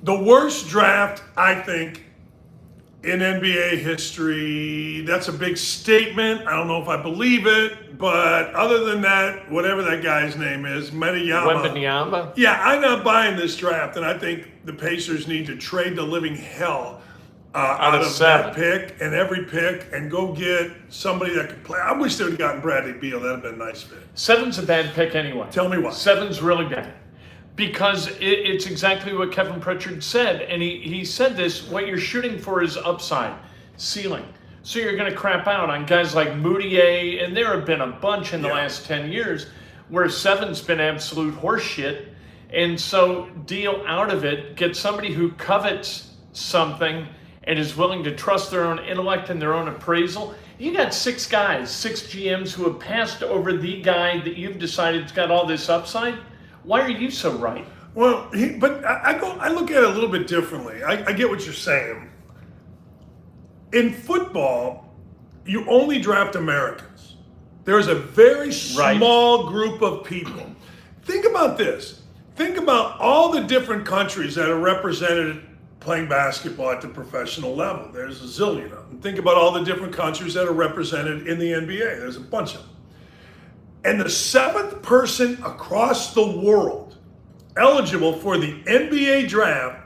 The worst draft, I think, in NBA history. That's a big statement. I don't know if I believe it, but other than that, whatever that guy's name is, Wembanyama. Yeah, I'm not buying this draft, and I think the Pacers need to trade the living hell out of that pick and every pick and go get somebody that could play. I wish they would have gotten Bradley Beal. That would have been a nice fit. 7's a bad pick anyway. Tell me why. 7's really bad. Because it's exactly what Kevin Pritchard said. And he said this, what you're shooting for is upside, ceiling. So you're going to crap out on guys like Moutier, and there have been a bunch in the last 10 years where 7's been absolute horseshit. And so deal out of it, get somebody who covets something and is willing to trust their own intellect and their own appraisal. You got 6 guys, 6 GMs who have passed over the guy that you've decided's got all this upside. Why are you so right? Well, I look at it a little bit differently. I get what you're saying. In football, you only draft Americans. There's a very small group of people. Think about this. Think about all the different countries that are represented playing basketball at the professional level. There's a zillion of them. Think about all the different countries that are represented in the NBA. There's a bunch of them. And the 7th person across the world eligible for the NBA draft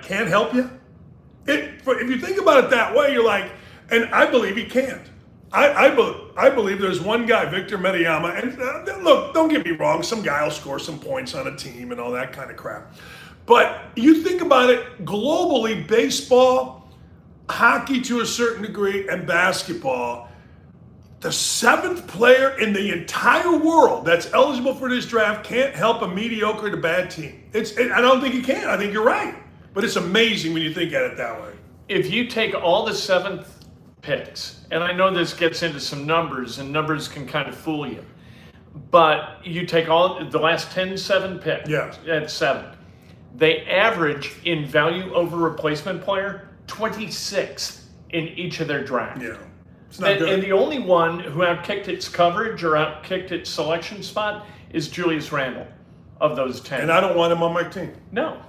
can't help you? If you think about it that way, you're like, and I believe he can't. I believe there's one guy, Victor Wembanyama, and look, don't get me wrong, some guy will score some points on a team and all that kind of crap. But you think about it globally, baseball, hockey to a certain degree, and basketball, the 7th player in the entire world that's eligible for this draft can't help a mediocre to bad team. I don't think he can. I think you're right. But it's amazing when you think at it that way. If you take all the 7th picks, and I know this gets into some numbers, and numbers can kind of fool you, but you take all the last 7 picks at 7, they average in value over replacement player 26th in each of their drafts. Yeah. And the only one who outkicked its coverage or outkicked its selection spot is Julius Randle of those 10. And I don't want him on my team. No.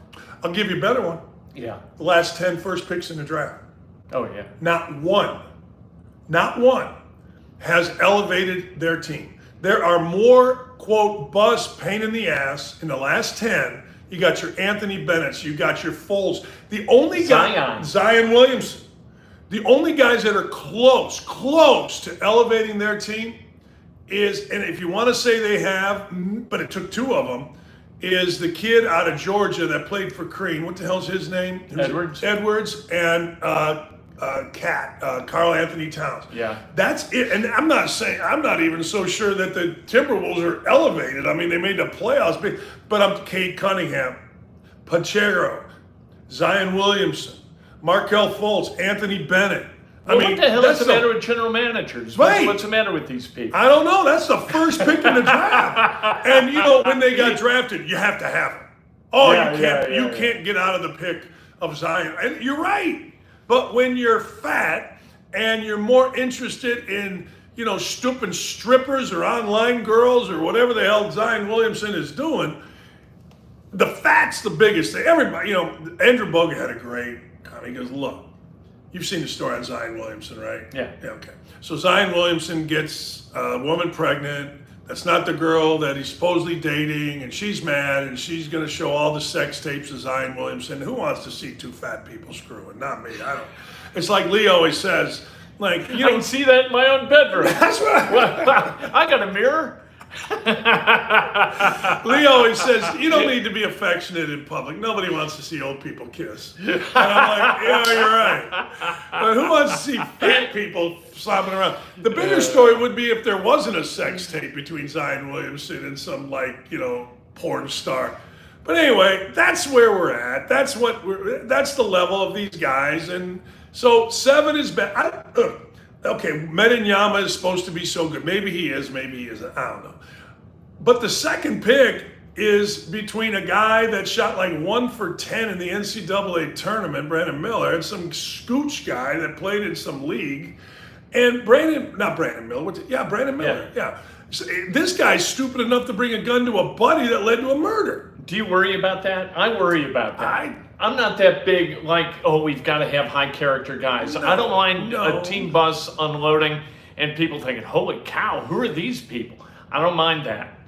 I'll give you a better one. Yeah. The last 10 first picks in the draft. Oh, yeah. Not one has elevated their team. There are more, quote, bust, pain in the ass in the last 10. You got your Anthony Bennett's, you got your Foles. The only guy, Zion Williamson. The only guys that are close to elevating their team is, and if you want to say they have, but it took 2 of them, is the kid out of Georgia that played for Crean. What the hell's his name? Edwards. And Karl Anthony Towns. Yeah. That's it. And I'm not even so sure that the Timberwolves are elevated. I mean, they made the playoffs, but I'm Cade Cunningham, Pacheco, Zion Williamson, Markelle Fultz, Anthony Bennett. Well, what the hell is the matter with general managers? What's the matter with these people? I don't know. That's the first pick in the draft. And when they got drafted, you have to have them. Oh, you can't get out of the pick of Zion. And you're right. But when you're fat and you're more interested in, stooping strippers or online girls or whatever the hell Zion Williamson is doing, the fat's the biggest thing. Everybody, Andrew Bogut had a great comment. He goes, look, you've seen the story on Zion Williamson, right? Yeah. Okay. So Zion Williamson gets a woman pregnant. That's not the girl that he's supposedly dating, and she's mad, and she's going to show all the sex tapes of Zion Williamson. Who wants to see 2 fat people screwing? Not me. I don't. It's like Lee always says, I can see that in my own bedroom. That's right. I got a mirror. Lee always says, you don't need to be affectionate in public. Nobody wants to see old people kiss. And I'm like, yeah, you're right. But who wants to see fat people slopping around? The bigger story would be if there wasn't a sex tape between Zion Williamson and some porn star. But anyway, that's where we're at. That's the level of these guys. And so 7 is bad. Okay, Wembanyama is supposed to be so good. Maybe he is, maybe he isn't. I don't know. But the 2nd pick is between a guy that shot 1 for 10 in the NCAA tournament, Brandon Miller, and some scooch guy that played in some league. And Brandon Miller. Yeah. So this guy's stupid enough to bring a gun to a buddy that led to a murder. Do you worry about that? I worry about that. I'm not that big, like, oh, we've got to have high character guys. I don't mind a team bus unloading and people thinking, holy cow, who are these people? I don't mind that.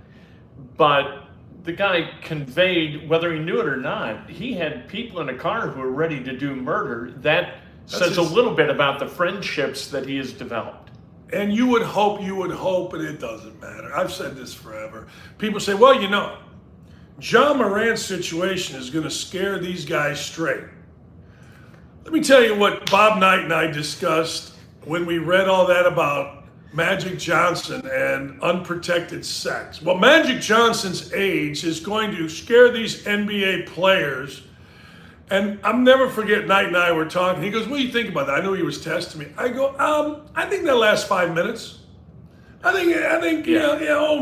But the guy conveyed, whether he knew it or not, he had people in a car who were ready to do murder. That says a little bit about the friendships that he has developed. And you would hope, and it doesn't matter. I've said this forever. People say, well, John Morant's situation is going to scare these guys straight. Let me tell you what Bob Knight and I discussed when we read all that about Magic Johnson and unprotected sex. Well, Magic Johnson's age is going to scare these NBA players. And I'll never forget, Knight and I were talking. He goes, what do you think about that? I knew he was testing me. I go, I think that lasts 5 minutes. I think,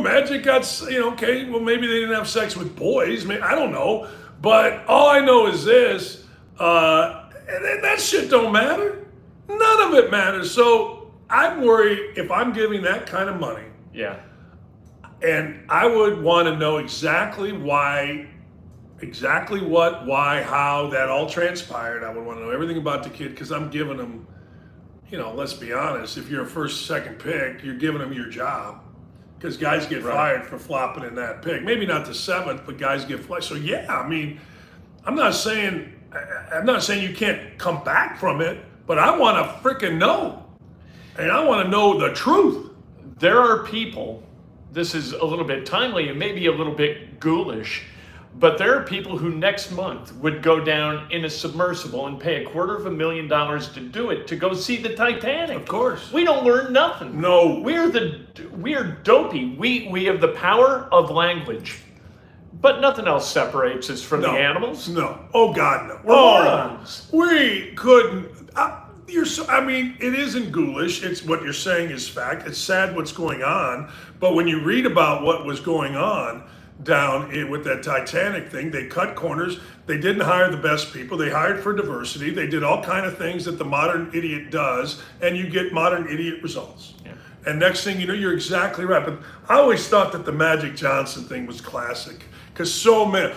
Magic got, okay, well, maybe they didn't have sex with boys. I don't know. But all I know is this, that shit don't matter. None of it matters. So I'm worried if I'm giving that kind of money. Yeah. And I would want to know exactly why, what, why, how that all transpired. I would want to know everything about the kid because I'm giving him, let's be honest, if you're a first, second pick, you're giving them your job because guys get fired for flopping in that pick. Maybe not the 7th, but guys get fired. So I'm not saying you can't come back from it, but I want to freaking know. And I want to know the truth. There are people, this is a little bit timely and maybe a little bit ghoulish, but there are people who next month would go down in a submersible and pay $250,000 to do it, to go see the Titanic. Of course. We don't learn nothing. No. We are dopey. We have the power of language. But nothing else separates us from the animals. No. Oh, God, no. We're morons. We couldn't. It isn't ghoulish. It's what you're saying is fact. It's sad what's going on. But when you read about what was going on down with that Titanic thing, they cut corners. They didn't hire the best people. They hired for diversity. They did all kind of things that the modern idiot does, and you get modern idiot results. Yeah. And next thing you know, you're exactly right. But I always thought that the Magic Johnson thing was classic because so many,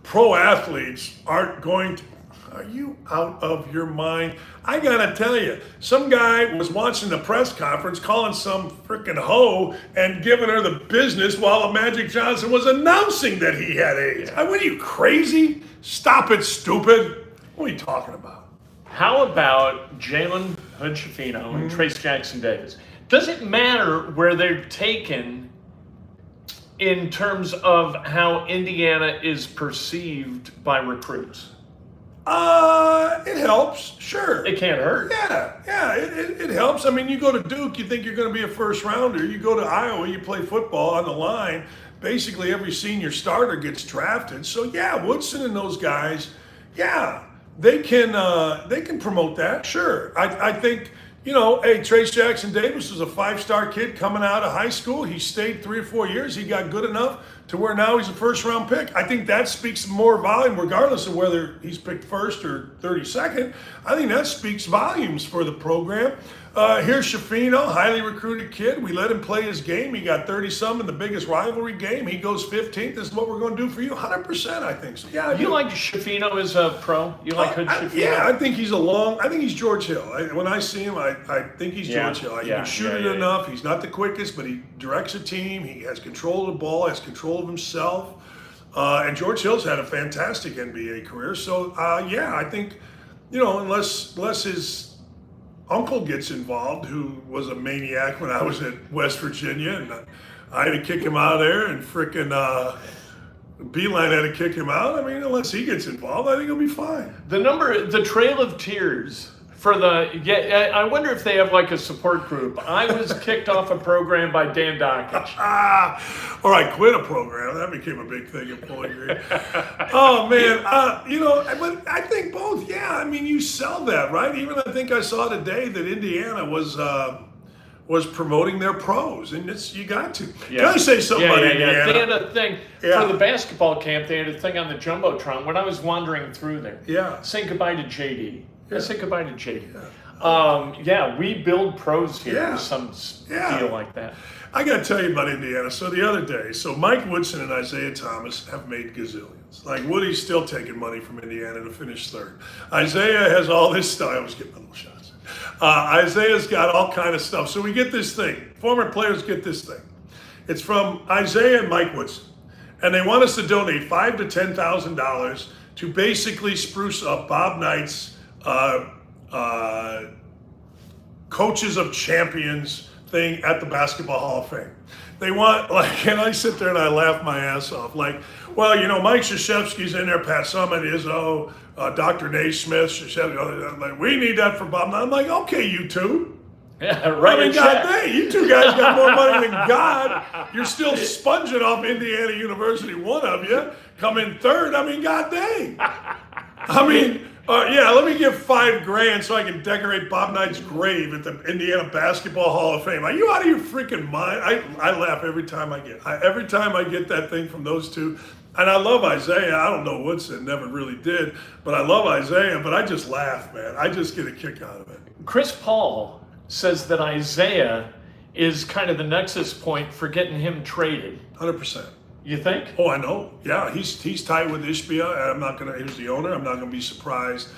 pro athletes aren't going to. Are you out of your mind? I gotta tell you, some guy was watching the press conference calling some freaking hoe and giving her the business while Magic Johnson was announcing that he had AIDS. Yeah. What are you, crazy? Stop it, stupid. What are you talking about? How about Jalen Hood-Schifino and Trayce Jackson-Davis? Does it matter where they're taken in terms of how Indiana is perceived by recruits? It helps, sure. It can't hurt. Yeah, it helps. You go to Duke, you think you're going to be a first rounder. You go to Iowa, you play football on the line. Basically, every senior starter gets drafted. So yeah, Woodson and those guys, they can promote that. Sure, I think. Trayce Jackson-Davis was a 5-star kid coming out of high school. He stayed 3 or 4 years. He got good enough to where now he's a first-round pick. I think that speaks more volume, regardless of whether he's picked first or 32nd. I think that speaks volumes for the program. Here's Schifino, highly recruited kid. We let him play his game. He got 30-some in the biggest rivalry game. He goes 15th. This is what we're going to do for you. 100%, I think so. Yeah, you like Schifino as a pro? You like Hood-Schifino? Yeah, I think he's George Hill. When I see him, I think he's George Hill. He can shoot it enough. He's not the quickest, but he directs a team. He has control of the ball, has control of himself. And George Hill's had a fantastic NBA career. So, I think, unless his uncle gets involved, who was a maniac when I was at West Virginia, and I had to kick him out of there, and frickin' Beeline had to kick him out. Unless he gets involved, I think he'll be fine. The Trail of Tears for I wonder if they have like a support group. I was kicked off a program by Dan Dockich. All right, quit a program. That became a big thing in Bowling Green. Oh man, but I think both. Yeah, you sell that, right? Even I think I saw today that Indiana was promoting their pros, and you got to. Yeah. Can I say something about Indiana? They had a thing for the basketball camp. They had a thing on the Jumbotron when I was wandering through there. Yeah. Saying goodbye to JD. I say goodbye to JD. Yeah. We build pros here. Yeah. Some deal like that. I got to tell you about Indiana. So the other day, Mike Woodson and Isaiah Thomas have made gazillions. It's like Woody's still taking money from Indiana to finish third. Isaiah has all this stuff. I was getting my little shots. Isaiah's got all kind of stuff. So we get this thing. Former players get this thing. It's from Isaiah and Mike Woodson. And they want us to donate $5,000 to $10,000 to basically spruce up Bob Knight's Coaches of Champions thing at the Basketball Hall of Fame. They want, like, and I sit there and I laugh my ass off. Like, well, you know, Mike Krzyzewski's in there, Pat Summitt is, Dr. Naismith, Krzyzewski, like, we need that for Bob. And I'm like, okay, you two. Yeah, right. I mean, God dang, you two guys got more money than God. You're still sponging off Indiana University, one of you, come in third. I mean, God dang. I mean, yeah, let me give $5,000 so I can decorate Bob Knight's grave at the Indiana Basketball Hall of Fame. Are you out of your freaking mind? I laugh every time I get that thing from those two. And I love Isaiah. I don't know Woodson, never really did, but I love Isaiah. But I just laugh, man. I just get a kick out of it. Chris Paul says that Isaiah is kind of the nexus point for getting him traded. 100%. You think? Oh, I know. Yeah, he's tight with Ishbia, and he's the owner. I'm not gonna be surprised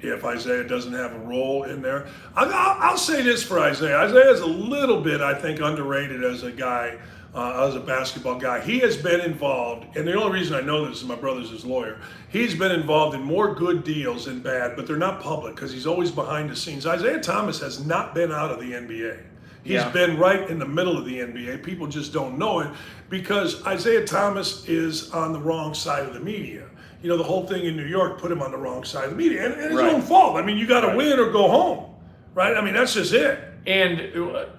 if Isaiah doesn't have a role in there. I'll say this for Isaiah. Isaiah is a little bit, I think, underrated as a guy, as a basketball guy. He has been involved, and the only reason I know this is my brother's his lawyer. He's been involved in more good deals than bad, but they're not public because he's always behind the scenes. Isaiah Thomas has not been out of the NBA. He's been right in the middle of the NBA. People just don't know it because Isaiah Thomas is on the wrong side of the media. You know, the whole thing in New York put him on the wrong side of the media. And it's his own fault. I mean, you got to win or go home, right? I mean, that's just it. And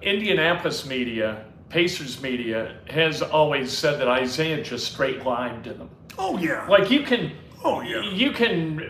Indianapolis media, Pacers media, has always said that Isaiah just straight lied to them. Oh, yeah. Like you can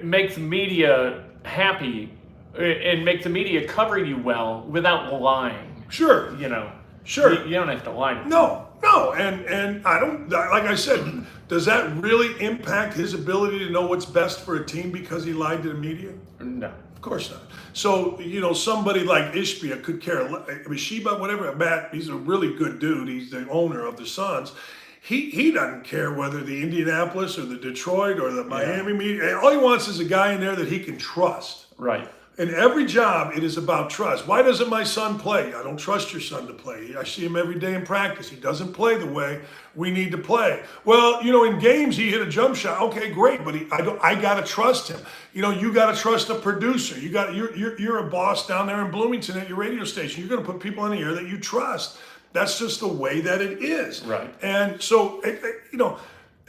make the media happy and make the media cover you well without lying. Sure. You know. Sure. You don't have to lie to them. No. And I don't, like I said, does that really impact his ability to know what's best for a team because he lied to the media? No. Of course not. So, you know, somebody like Ishbia could care, I mean, Sheba, whatever, Matt, he's a really good dude. He's the owner of the Suns. He doesn't care whether the Indianapolis or the Detroit or the Miami media, all he wants is a guy in there that he can trust. Right. In every job, it is about trust. Why doesn't my son play? I don't trust your son to play. I see him every day in practice. He doesn't play the way we need to play. Well, you know, in games, he hit a jump shot. Okay, great, but I got to trust him. You know, you got to trust a producer. You're a boss down there in Bloomington at your radio station. You're going to put people in the air that you trust. That's just the way that it is. Right. And so, you know,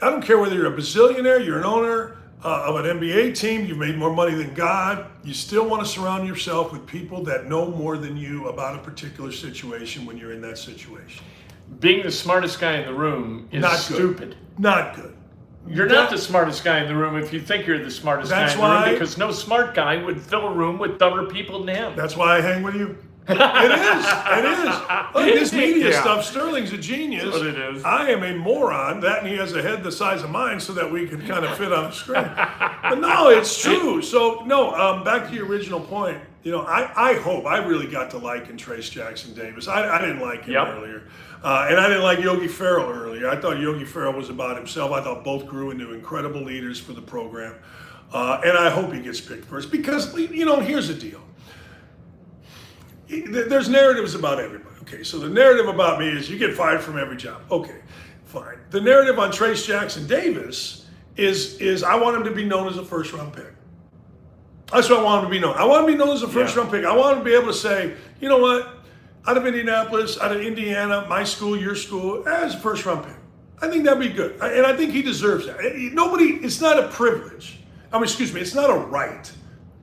I don't care whether you're a bazillionaire, you're an owner of an NBA team, you've made more money than God, you still want to surround yourself with people that know more than you about a particular situation when you're in that situation. Being the smartest guy in the room is not stupid. Good. Not good. You're not the smartest guy in the room if you think you're the smartest guy in the room, because no smart guy would fill a room with dumber people than him. That's why I hang with you. It is. Look, this media stuff, Sterling's a genius. That's what it is. I am a moron. That and he has a head the size of mine so that we can kind of fit on the screen. But no, it's true. So, no, back to your original point. You know, I hope, I really got to liking Trayce Jackson-Davis. I didn't like him earlier. And I didn't like Yogi Ferrell earlier. I thought Yogi Ferrell was about himself. I thought both grew into incredible leaders for the program. And I hope he gets picked first because, you know, here's the deal. There's narratives about everybody. Okay, so the narrative about me is you get fired from every job. Okay, fine. The narrative on Trayce Jackson-Davis is I want him to be known as a first-round pick. That's what I want him to be known. I want him to be known as a first-round pick. I want him to be able to say, you know what, out of Indianapolis, out of Indiana, my school, your school, as a first-round pick. I think that'd be good. And I think he deserves that. It's not a privilege. It's not a right.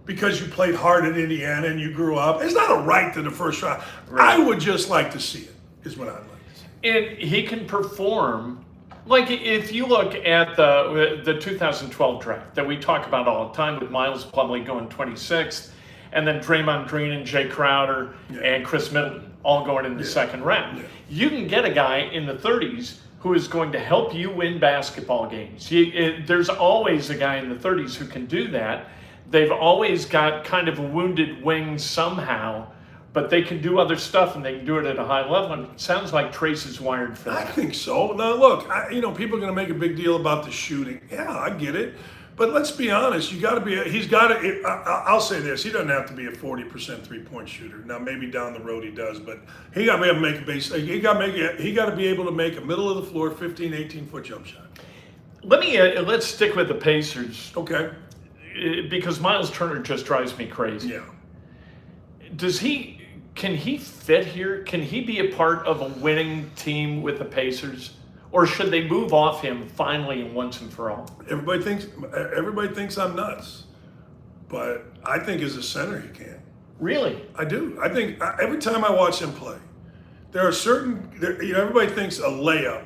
Because you played hard in Indiana and you grew up. It's not a right to the first round. Right. I would just like to see it, is what I'd like to see. And he can perform. Like if you look at the 2012 draft that we talk about all the time with Miles Plumlee going 26th, and then Draymond Green and Jay Crowder and Chris Middleton all going in the second round. Yeah. You can get a guy in the 30s who is going to help you win basketball games. There's always a guy in the 30s who can do that. They've always got kind of a wounded wing somehow but they can do other stuff and they can do it at a high level. And it sounds like Trayce is wired for I that. think so. Now, look, people are going to make a big deal about the shooting. Yeah, I get it. But let's be honest. You got to be. He's got to. I'll say this. He doesn't have to be a 40% 3-point shooter. Now, maybe down the road he does, but he got to be able to make a base. He got to be able to make a middle of the floor 15, 18-foot jump shot. Let's stick with the Pacers. Okay. Because Myles Turner just drives me crazy. Yeah. Can he fit here? Can he be a part of a winning team with the Pacers? Or should they move off him finally and once and for all? Everybody thinks I'm nuts, but I think as a center he can. Really? I do. I think every time I watch him play, there are everybody thinks a layup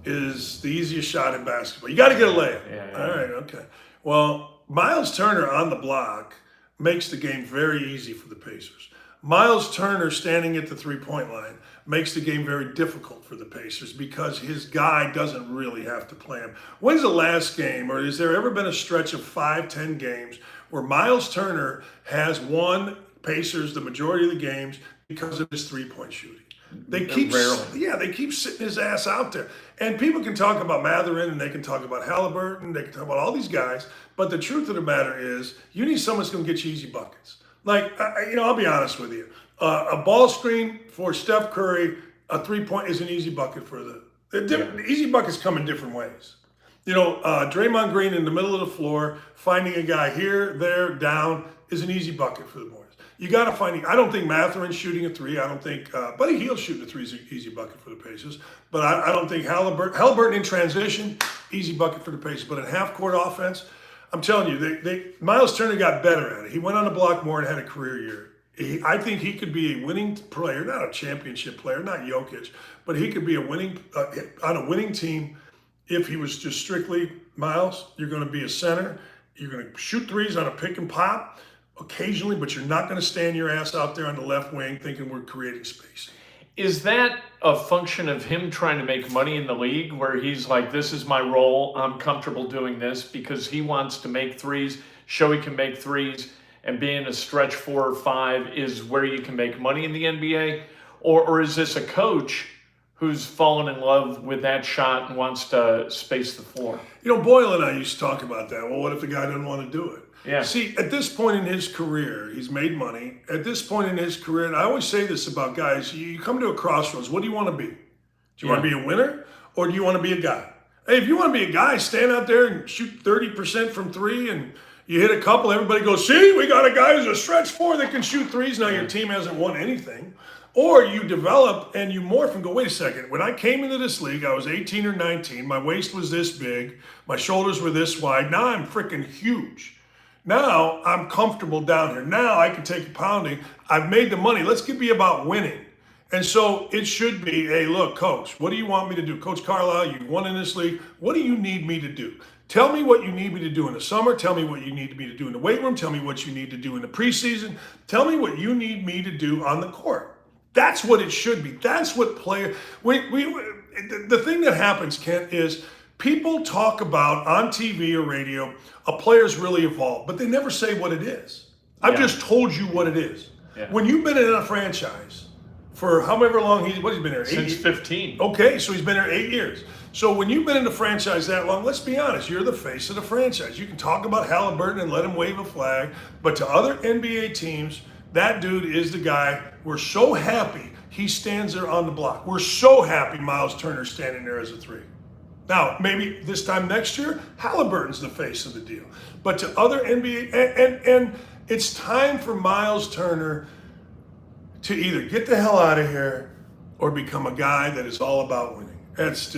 is the easiest shot in basketball. You got to get a layup. Yeah. All right, okay. Well, Myles Turner on the block makes the game very easy for the Pacers. Myles Turner standing at the three-point line makes the game very difficult for the Pacers because his guy doesn't really have to play him. When's the last game, or has there ever been a stretch of 5-10 games where Myles Turner has won Pacers the majority of the games because of his three-point shooting? They keep sitting his ass out there. And people can talk about Mathurin and they can talk about Halliburton, they can talk about all these guys, but the truth of the matter is you need someone that's going to get you easy buckets. Like, I'll be honest with you. A ball screen for Steph Curry, a three-point is an easy bucket for the easy buckets come in different ways. Draymond Green in the middle of the floor, finding a guy here, there, down is an easy bucket for the boys. You got to find. I don't think Mathurin's shooting a three. I don't think Buddy Hield's shooting a three is an easy bucket for the Pacers. But I don't think Halliburton in transition, easy bucket for the Pacers. But in half-court offense, I'm telling you, Myles Turner got better at it. He went on the block more and had a career year. I think he could be a winning player, not a championship player, not Jokic, but he could be a winning on a winning team if he was just strictly Myles. You're going to be a center. You're going to shoot threes on a pick and pop occasionally, but you're not going to stand your ass out there on the left wing thinking we're creating space. Is that a function of him trying to make money in the league where he's like, this is my role, I'm comfortable doing this because he wants to make threes, show he can make threes, and being a stretch 4 or 5 is where you can make money in the NBA? Or is this a coach who's fallen in love with that shot and wants to space the floor? Boyle and I used to talk about that. Well, what if the guy doesn't want to do it? Yeah. See, at this point in his career, he's made money. At this point in his career, and I always say this about guys, you come to a crossroads. What do you want to be? Do you want to be a winner or do you want to be a guy? Hey, if you want to be a guy, stand out there and shoot 30% from three and you hit a couple, everybody goes, see, we got a guy who's a stretch 4 that can shoot threes. Now your team hasn't won anything. Or you develop and you morph and go, wait a second. When I came into this league, I was 18 or 19. My waist was this big. My shoulders were this wide. Now I'm freaking huge. Now I'm comfortable down here. Now I can take a pounding. I've made the money. Let's be about winning. And so it should be, hey, look, coach, what do you want me to do? Coach Carlisle, you won in this league. What do you need me to do? Tell me what you need me to do in the summer. Tell me what you need me to do in the weight room. Tell me what you need to do in the preseason. Tell me what you need me to do on the court. That's what it should be. That's what the thing that happens, Kent, is people talk about on TV or radio, a player's really evolved, but they never say what it is. I've just told you what it is. Yeah. When you've been in a franchise for however long he's been here? Since 15. Okay, so he's been here 8 years. So when you've been in the franchise that long, let's be honest, you're the face of the franchise. You can talk about Halliburton and let him wave a flag, but to other NBA teams, that dude is the guy. We're so happy he stands there on the block. We're so happy Myles Turner's standing there as a 3. Now, maybe this time next year, Halliburton's the face of the deal. But to other NBA, and it's time for Myles Turner to either get the hell out of here or become a guy that is all about winning. It's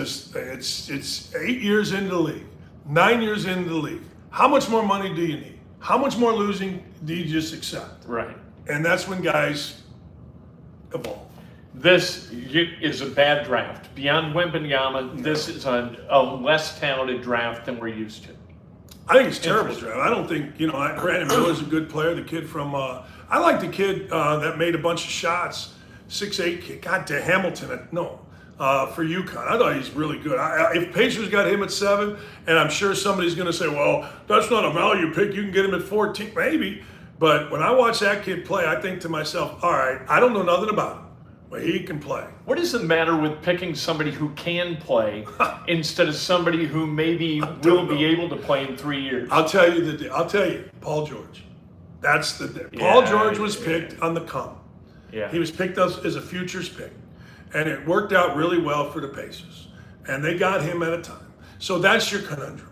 8 years into the league, 9 years into the league. How much more money do you need? How much more losing do you just accept? Right. And that's when guys evolve. This is a bad draft. Beyond Wembanyama, this is a less talented draft than we're used to. I think it's a terrible draft. I don't think, Brandon Miller's a good player. The kid from, I like the kid that made a bunch of shots, 6'8" kid. God damn, Hamilton, for UConn. I thought he's really good. If Pacers got him at 7, and I'm sure somebody's going to say, well, that's not a value pick. You can get him at 14. Maybe. But when I watch that kid play, I think to myself, all right, I don't know nothing about him, but he can play. What is the matter with picking somebody who can play instead of somebody who maybe will be able to play in 3 years? I'll tell you, Paul George. That's the Paul George was picked on the come. Yeah. He was picked as a futures pick, and it worked out really well for the Pacers, and they got him at a time. So that's your conundrum.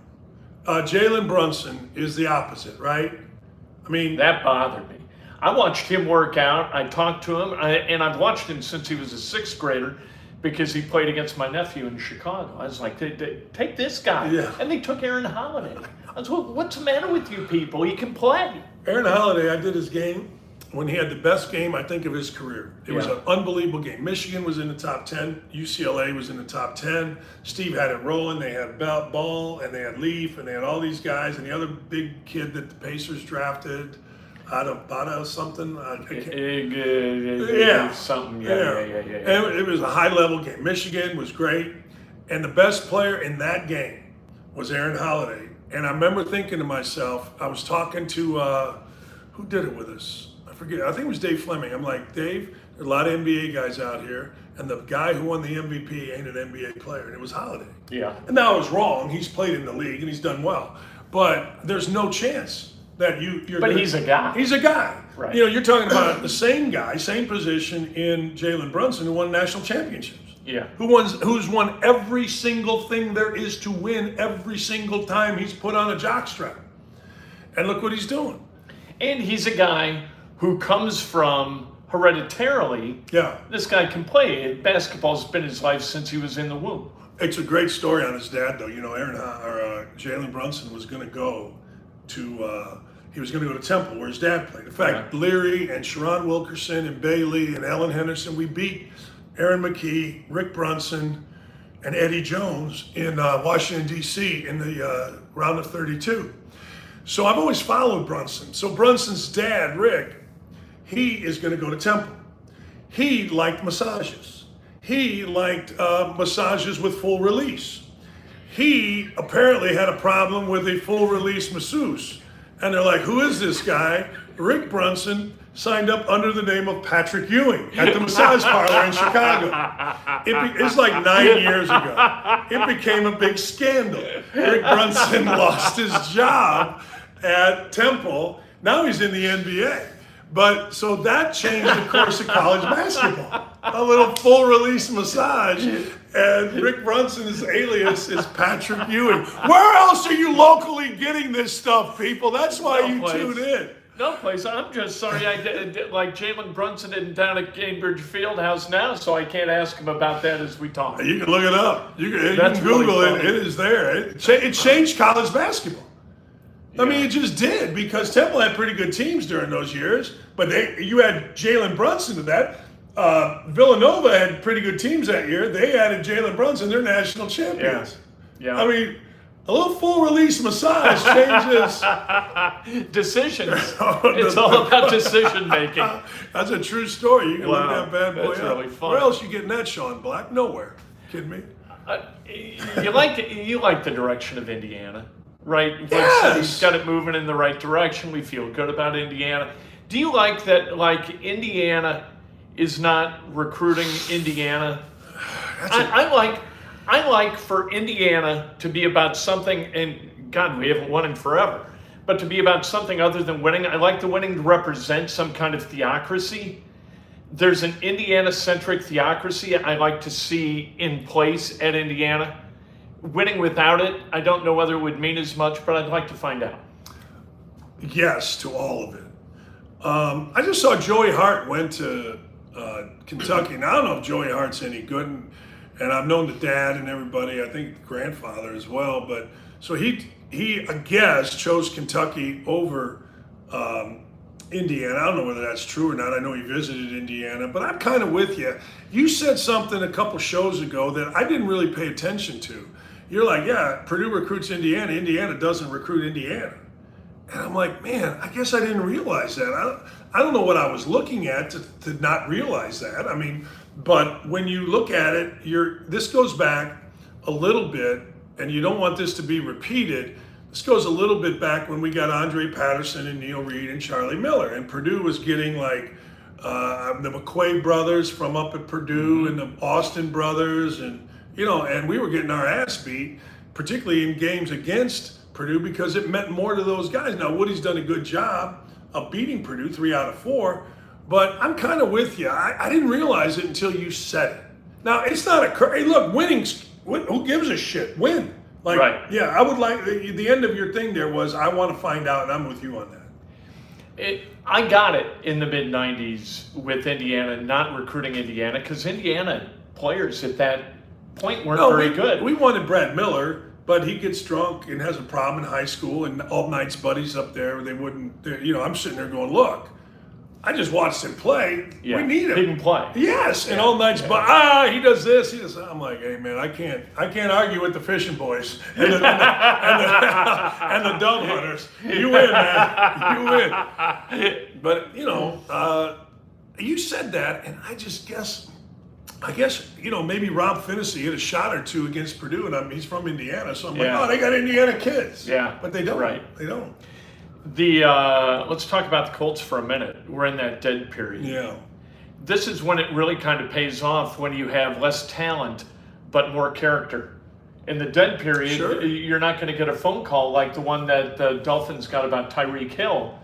Jalen Brunson is the opposite, right? I mean, that bothered me. I watched him work out. I talked to him, and I've watched him since he was a sixth grader because he played against my nephew in Chicago. I was like, take this guy. Yeah. And they took Aaron Holiday. I was like, what's the matter with you people? He can play. Aaron Holiday, I did his game when he had the best game, I think, of his career. It was an unbelievable game. Michigan was in the top 10. UCLA was in the top 10. Steve had it rolling. They had Ball, and they had Leaf, and they had all these guys. And the other big kid that the Pacers drafted, Bada something. Something. Yeah. And it was a high-level game. Michigan was great. And the best player in that game was Aaron Holiday. And I remember thinking to myself, I was talking to, who did it with us? I forget. I think it was Dave Fleming. I'm like, Dave, there are a lot of NBA guys out here, and the guy who won the MVP ain't an NBA player, and it was Holiday. Yeah. And now I was wrong. He's played in the league, and he's done well. But there's no chance that you're. But he's a guy. He's a guy. Right. You know, you're talking about the same guy, same position in Jalen Brunson, who won national championships. Yeah. Who's won every single thing there is to win every single time he's put on a jockstrap. And look what he's doing. And he's a guy who comes from hereditarily. Yeah. This guy can play. Basketball's been his life since he was in the womb. It's a great story on his dad, though. You know, Jalen Brunson was going to go to Temple, where his dad played. In fact, Leary and Sharon Wilkerson and Bailey and Ellen Henderson, we beat Aaron McKee, Rick Brunson, and Eddie Jones in Washington, D.C. in the round of 32. So I've always followed Brunson. So Brunson's dad, Rick, he is going to go to Temple. He liked massages. He liked massages with full release. He apparently had a problem with a full release masseuse. And they're like, who is this guy? Rick Brunson signed up under the name of Patrick Ewing at the massage parlor in Chicago. It's like 9 years ago. It became a big scandal. Rick Brunson lost his job at Temple. Now he's in the NBA. But so that changed the course of college basketball. A little full release massage, and Rick Brunson's alias is Patrick Ewing. Where else are you locally getting this stuff, people? That's why you tune in. No place. I'm just sorry. Like Jalen Brunson isn't down at Cambridge Fieldhouse now, so I can't ask him about that as we talk. You can look it up. You can Google it. It is there. It changed college basketball. I mean, it just did, because Temple had pretty good teams during those years, but you had Jalen Brunson to that. Villanova had pretty good teams that year. They added Jalen Brunson. They're national champions. Yeah. I mean, a little full release massage changes decisions. It's all about decision making. That's a true story. You can look that bad boy that's up. really fun. Where else you getting that, Sean Black? Nowhere. Kidding me? You like the direction of Indiana, right? Yes. He's got it moving in the right direction. We feel good about Indiana. Do you like that? Like Indiana is not recruiting Indiana. I like for Indiana to be about something, and God, we haven't won in forever, but to be about something other than winning. I like the winning to represent some kind of theocracy. There's an Indiana-centric theocracy I like to see in place at Indiana. Winning without it, I don't know whether it would mean as much, but I'd like to find out. Yes to all of it. I just saw Joey Hart went to Kentucky. Now, I don't know if Joey Hart's any good, and I've known the dad and everybody, I think the grandfather as well, but so he I guess, chose Kentucky over Indiana. I don't know whether that's true or not. I know he visited Indiana, but I'm kind of with you. You said something a couple shows ago that I didn't really pay attention to. You're like, yeah, Purdue recruits Indiana. Indiana doesn't recruit Indiana. And I'm like, man, I guess I didn't realize that. I don't know what I was looking at to not realize that. I mean, but when you look at it, this goes back a little bit, and you don't want this to be repeated, this goes a little bit back when we got Andre Patterson and Neil Reed and Charlie Miller, and Purdue was getting like the McQuaid brothers from up at Purdue and the Austin brothers, and and we were getting our ass beat, particularly in games against Purdue, because it meant more to those guys. Now Woody's done a good job of beating Purdue 3 out of 4, but I'm kind of with you. I didn't realize it until you said it. Now it's not hey, look, winning's, who gives a shit? Win. Like, right. Yeah, I would like, the end of your thing there was, I want to find out, and I'm with you on that. I got it in the mid-'90s with Indiana, not recruiting Indiana, because Indiana players at that point weren't very good. We wanted Brad Miller, but he gets drunk and has a problem in high school, and all Knight's buddies up there, they wouldn't, I'm sitting there going, look, I just watched him play. Yeah. We need him. He can play. Yes, and all Knight's but he does this, he does that. I'm like, hey man, I can't argue with the fishing boys and the dove hunters. You win, man. You win. But you said that, and I guess maybe Rob Finney hit a shot or two against Purdue, and he's from Indiana, so I'm like, oh, they got Indiana kids. Yeah, but they don't. Right. They don't. Let's talk about the Colts for a minute. We're in that dead period. Yeah. This is when it really kind of pays off, when you have less talent but more character. In the dead period, sure, you're not going to get a phone call like the one that the Dolphins got about Tyreek Hill.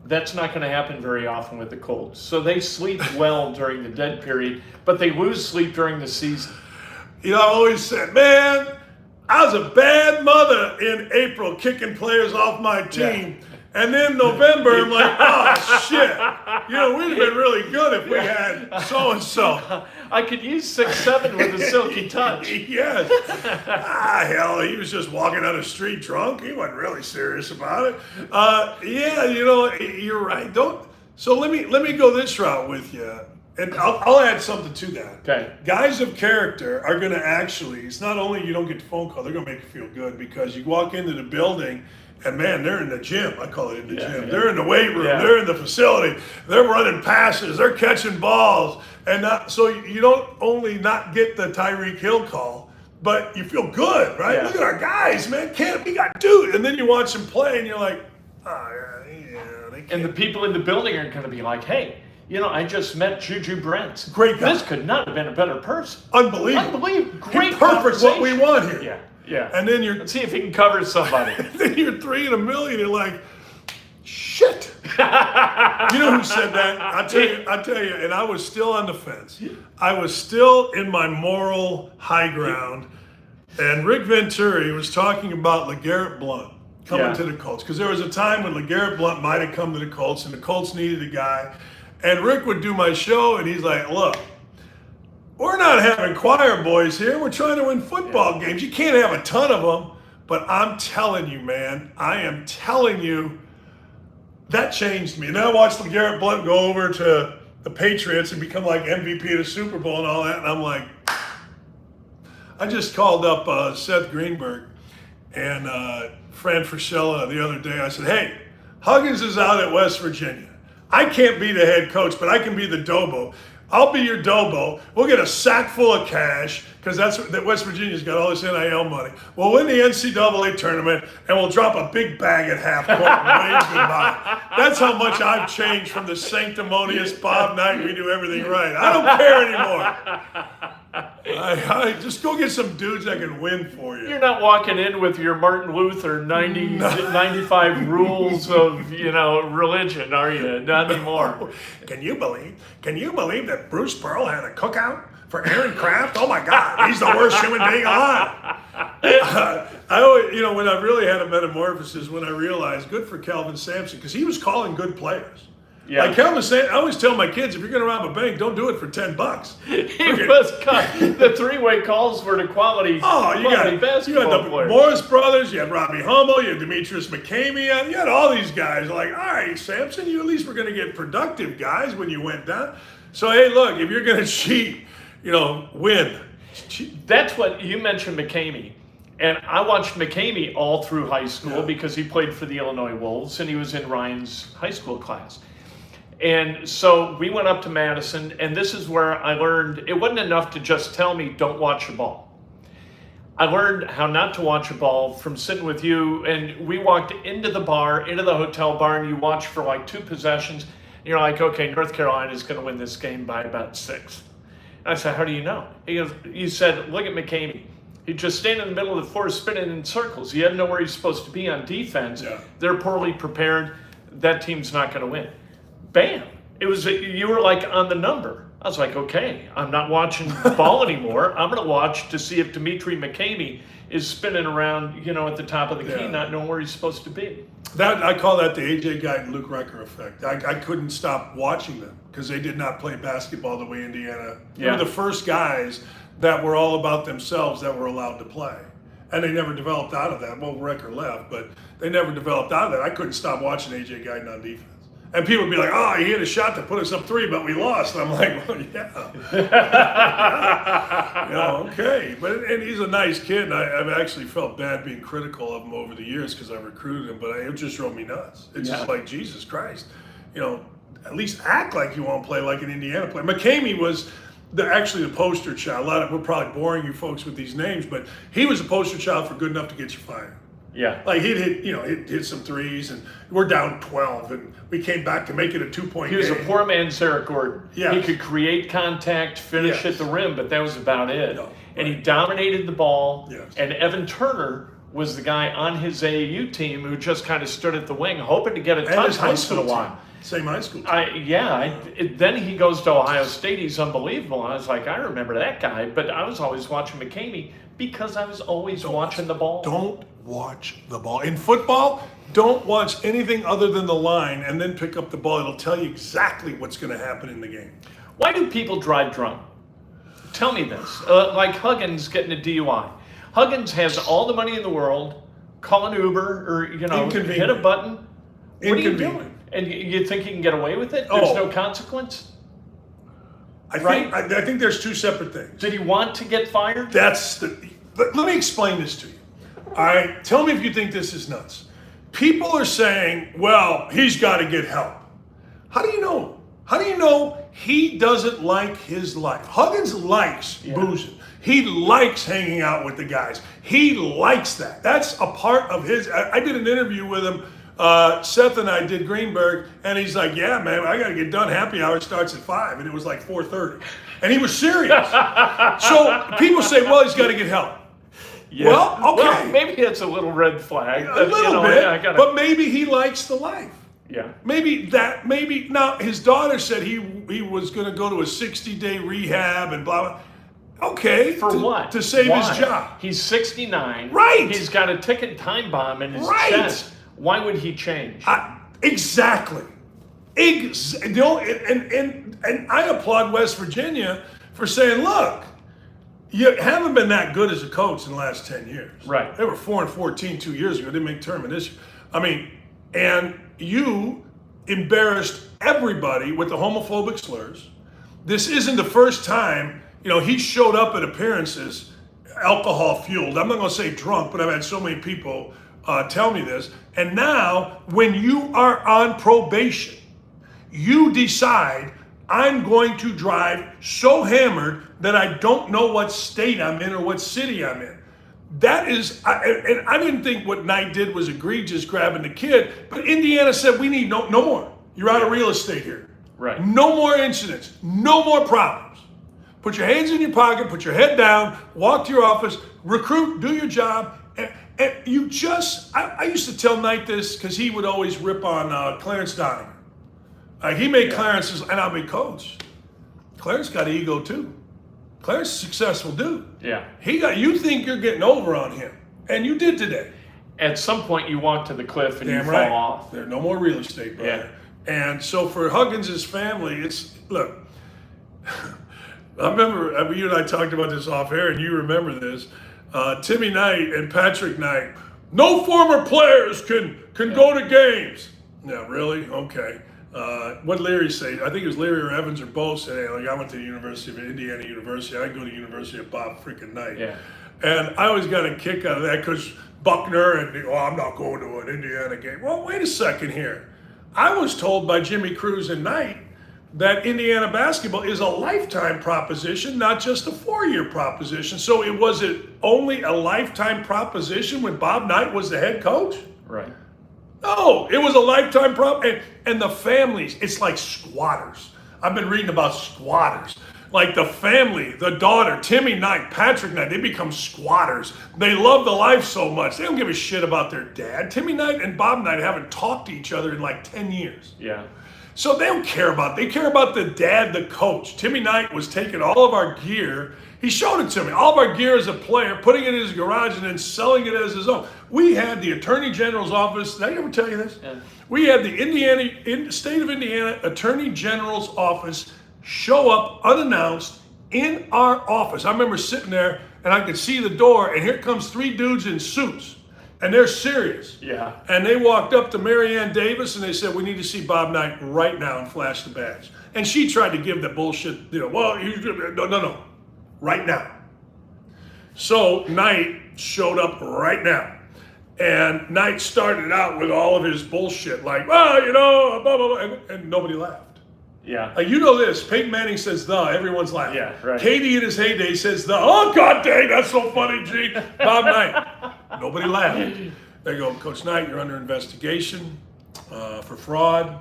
That's not going to happen very often with the Colts. So they sleep well during the dead period, but they lose sleep during the season. I always said, man, I was a bad mother in April kicking players off my team. Yeah. And then November, I'm like, oh, shit. We'd have been really good if we had so-and-so. I could use 6'7" with a silky touch. Yes. Hell, he was just walking down the street drunk. He wasn't really serious about it. You're right. So let me go this route with you. And I'll add something to that. Okay. Guys of character are going to actually, it's not only you don't get the phone call, they're going to make you feel good, because you walk into the building and man, they're in the gym. I call it in the gym. Yeah. They're in the weight room. Yeah. They're in the facility. They're running passes. They're catching balls. And so you don't only not get the Tyreek Hill call, but you feel good, right? Yeah. Look at our guys, man. We got dude. And then you watch them play and you're like, they can't. And the people in the building are going to be like, hey, I just met Juju Brent. Great guy. This could not have been a better person. Unbelievable. Great perfect what we want here. Yeah. Yeah. And then let's see if he can cover somebody. Then you're 3 in a million. You're like, shit. You know who said that? I'll tell you. And I was still on the fence. I was still in my moral high ground. And Rick Venturi was talking about LeGarrette Blount coming to the Colts, because there was a time when LeGarrette Blount might have come to the Colts, and the Colts needed a guy. And Rick would do my show, and he's like, look, we're not having choir boys here. We're trying to win football games. You can't have a ton of them. But I'm telling you, man, I am telling you, that changed me. And then I watched LeGarrette Blount go over to the Patriots and become like MVP of the Super Bowl and all that. And I'm like, I just called up Seth Greenberg and Fran Fraschilla the other day. I said, hey, Huggins is out at West Virginia. I can't be the head coach, but I can be the Dobo. I'll be your Dobo. We'll get a sack full of cash, because that West Virginia's got all this NIL money. We'll win the NCAA tournament, and we'll drop a big bag at half court and wave goodbye. That's how much I've changed from the sanctimonious Bob Knight, we do everything right. I don't care anymore. I just go get some dudes that can win for you. You're not walking in with your Martin Luther 95 rules of religion, are you? Not anymore. Can you believe that Bruce Pearl had a cookout for Aaron Kraft? Oh my God, he's the worst human being alive. I always, when I really had a metamorphosis, when I realized, good for Calvin Sampson, because he was calling good players. Yeah. Like Calvin said, I always tell my kids, if you're going to rob a bank, don't do it for $10. He was the three-way calls were to quality basketball players. Morris Brothers, you had Robbie Hummel, you had Demetrius McCamey, you had all these guys. Like, all right, Sampson, you at least were going to get productive guys when you went down. So, hey, look, if you're going to cheat, win. That's what you mentioned, McCamey. And I watched McCamey all through high school because he played for the Illinois Wolves and he was in Ryan's high school class. And so we went up to Madison, and this is where I learned it wasn't enough to just tell me, don't watch the ball. I learned how not to watch a ball from sitting with you, and we walked into the hotel bar, and you watched for like 2 possessions. And you're like, okay, North Carolina is going to win this game by about 6. And I said, how do you know? He goes, you said, look at McCamey. He'd just stand in the middle of the floor spinning in circles. He had to know where he's supposed to be on defense. Yeah. They're poorly prepared. That team's not going to win. Bam. You were like on the number. I was like, okay, I'm not watching the ball anymore. I'm going to watch to see if Dimitri McCamey is spinning around, at the top of the key, not knowing where he's supposed to be. I call that the AJ Guy and Luke Reicher effect. I couldn't stop watching them because they did not play basketball the way Indiana. They were the first guys that were all about themselves that were allowed to play. And they never developed out of that. Well, Reicher left, but they never developed out of that. I couldn't stop watching AJ Guy on defense. And people would be like, oh, he hit a shot to put us up 3, but we lost. And I'm like, well, yeah. Okay. And he's a nice kid. And I've actually felt bad being critical of him over the years because I recruited him, but it just drove me nuts. It's just like, Jesus Christ. At least act like you won't play like an Indiana player. McCamey was actually the poster child. We're probably boring you folks with these names, but he was a poster child for good enough to get you fired. Yeah. Like he'd hit some threes, and we're down 12, and we came back to make it a 2-point game. He was a poor man's Eric Gordon. Yes. He could create contact, finish at the rim, but that was about it. No, and he dominated the ball. Yes. And Evan Turner was the guy on his AAU team who just kind of stood at the wing, hoping to get a touch once in a while. Same high school team. Then he goes to Ohio State. He's unbelievable. And I was like, I remember that guy, but I was always watching McCamey because I was always watching the ball. Don't watch the ball. In football, don't watch anything other than the line and then pick up the ball. It'll tell you exactly what's going to happen in the game. Why do people drive drunk? Tell me this. Like Huggins getting a DUI. Huggins has all the money in the world. Call an Uber or, hit a button. What are you doing? And you think you can get away with it? There's no consequence? I think there's 2 separate things. Did he want to get fired? Let me explain this to you. All right, tell me if you think this is nuts. People are saying, well, he's got to get help. How do you know? How do you know he doesn't like his life? Huggins likes boozing. He likes hanging out with the guys. He likes that. That's a part of his. I did an interview with him. Seth and I did Greenberg, and he's like, yeah, man, I got to get done. Happy hour starts at 5, and it was like 4:30. And he was serious. So people say, well, he's got to get help. Yeah. Well, okay. Well, maybe it's a little red flag. A little bit, but maybe he likes the life. Yeah. Maybe now his daughter said he was going to go to a 60-day rehab and blah, blah. Okay. For what? To save his job. He's 69. Right. He's got a ticking time bomb in his chest. Why would he change? Exactly. And I applaud West Virginia for saying, look, you haven't been that good as a coach in the last 10 years. Right. They were 4-14 2 years ago. They didn't make tournament this year. And you embarrassed everybody with the homophobic slurs. This isn't the first time, he showed up at appearances alcohol fueled. I'm not going to say drunk, but I've had so many people tell me this. And now, when you are on probation, you decide, I'm going to drive so hammered that I don't know what state I'm in or what city I'm in. That is, and I didn't think what Knight did was egregious, grabbing the kid, but Indiana said, we need no more. You're out of real estate here. Right. No more incidents, no more problems. Put your hands in your pocket, put your head down, walk to your office, recruit, do your job. And you just, I used to tell Knight this because he would always rip on Clarence Donovan. He made Clarence, and I'm a coach. Clarence got an ego too. Clarence is a successful dude. Yeah. You think you're getting over on him, and you did today. At some point, you walk to the cliff and you fall off. There's no more real estate, brother. Yeah. And so for Huggins' family, look, I remember, you and I talked about this off air, and you remember this. Timmy Knight and Patrick Knight, no former players can go to games. Yeah, really? Okay. What did Larry say? I think it was Larry or Evans or both said, hey, I went to the University of Indiana University. I go to the University of Bob freaking Knight. Yeah. And I always got a kick out of that because Buckner and, I'm not going to an Indiana game. Well, wait a second here. I was told by Jimmy Cruz and Knight that Indiana basketball is a lifetime proposition, not just a 4-year proposition. So was it only a lifetime proposition when Bob Knight was the head coach? Right. No, it was a lifetime and the families, it's like squatters. I've been reading about squatters. Like the family, the daughter, Timmy Knight, Patrick Knight, they become squatters. They love the life so much. They don't give a shit about their dad. Timmy Knight and Bob Knight haven't talked to each other in like 10 years. Yeah. So they don't care about, they care about the dad, the coach. Timmy Knight was taking all of our gear. He showed it to me. All of our gear as a player, putting it in his garage and then selling it as his own. We had the Attorney General's office. Did I ever tell you this? Yeah. We had the state of Indiana Attorney General's office show up unannounced in our office. I remember sitting there and I could see the door and here comes 3 dudes in suits and they're serious. Yeah. And they walked up to Marianne Davis and they said, we need to see Bob Knight right now, and flashed the badge. And she tried to give the bullshit, no, right now. So Knight showed up right now. And Knight started out with all of his bullshit, like, blah, blah, blah, and nobody laughed. Yeah. This, Peyton Manning says the, everyone's laughing. Yeah, right. Katie in his heyday says the, oh, God dang, that's so funny, Gene. Bob Knight. Nobody laughed. They go, Coach Knight, you're under investigation for fraud.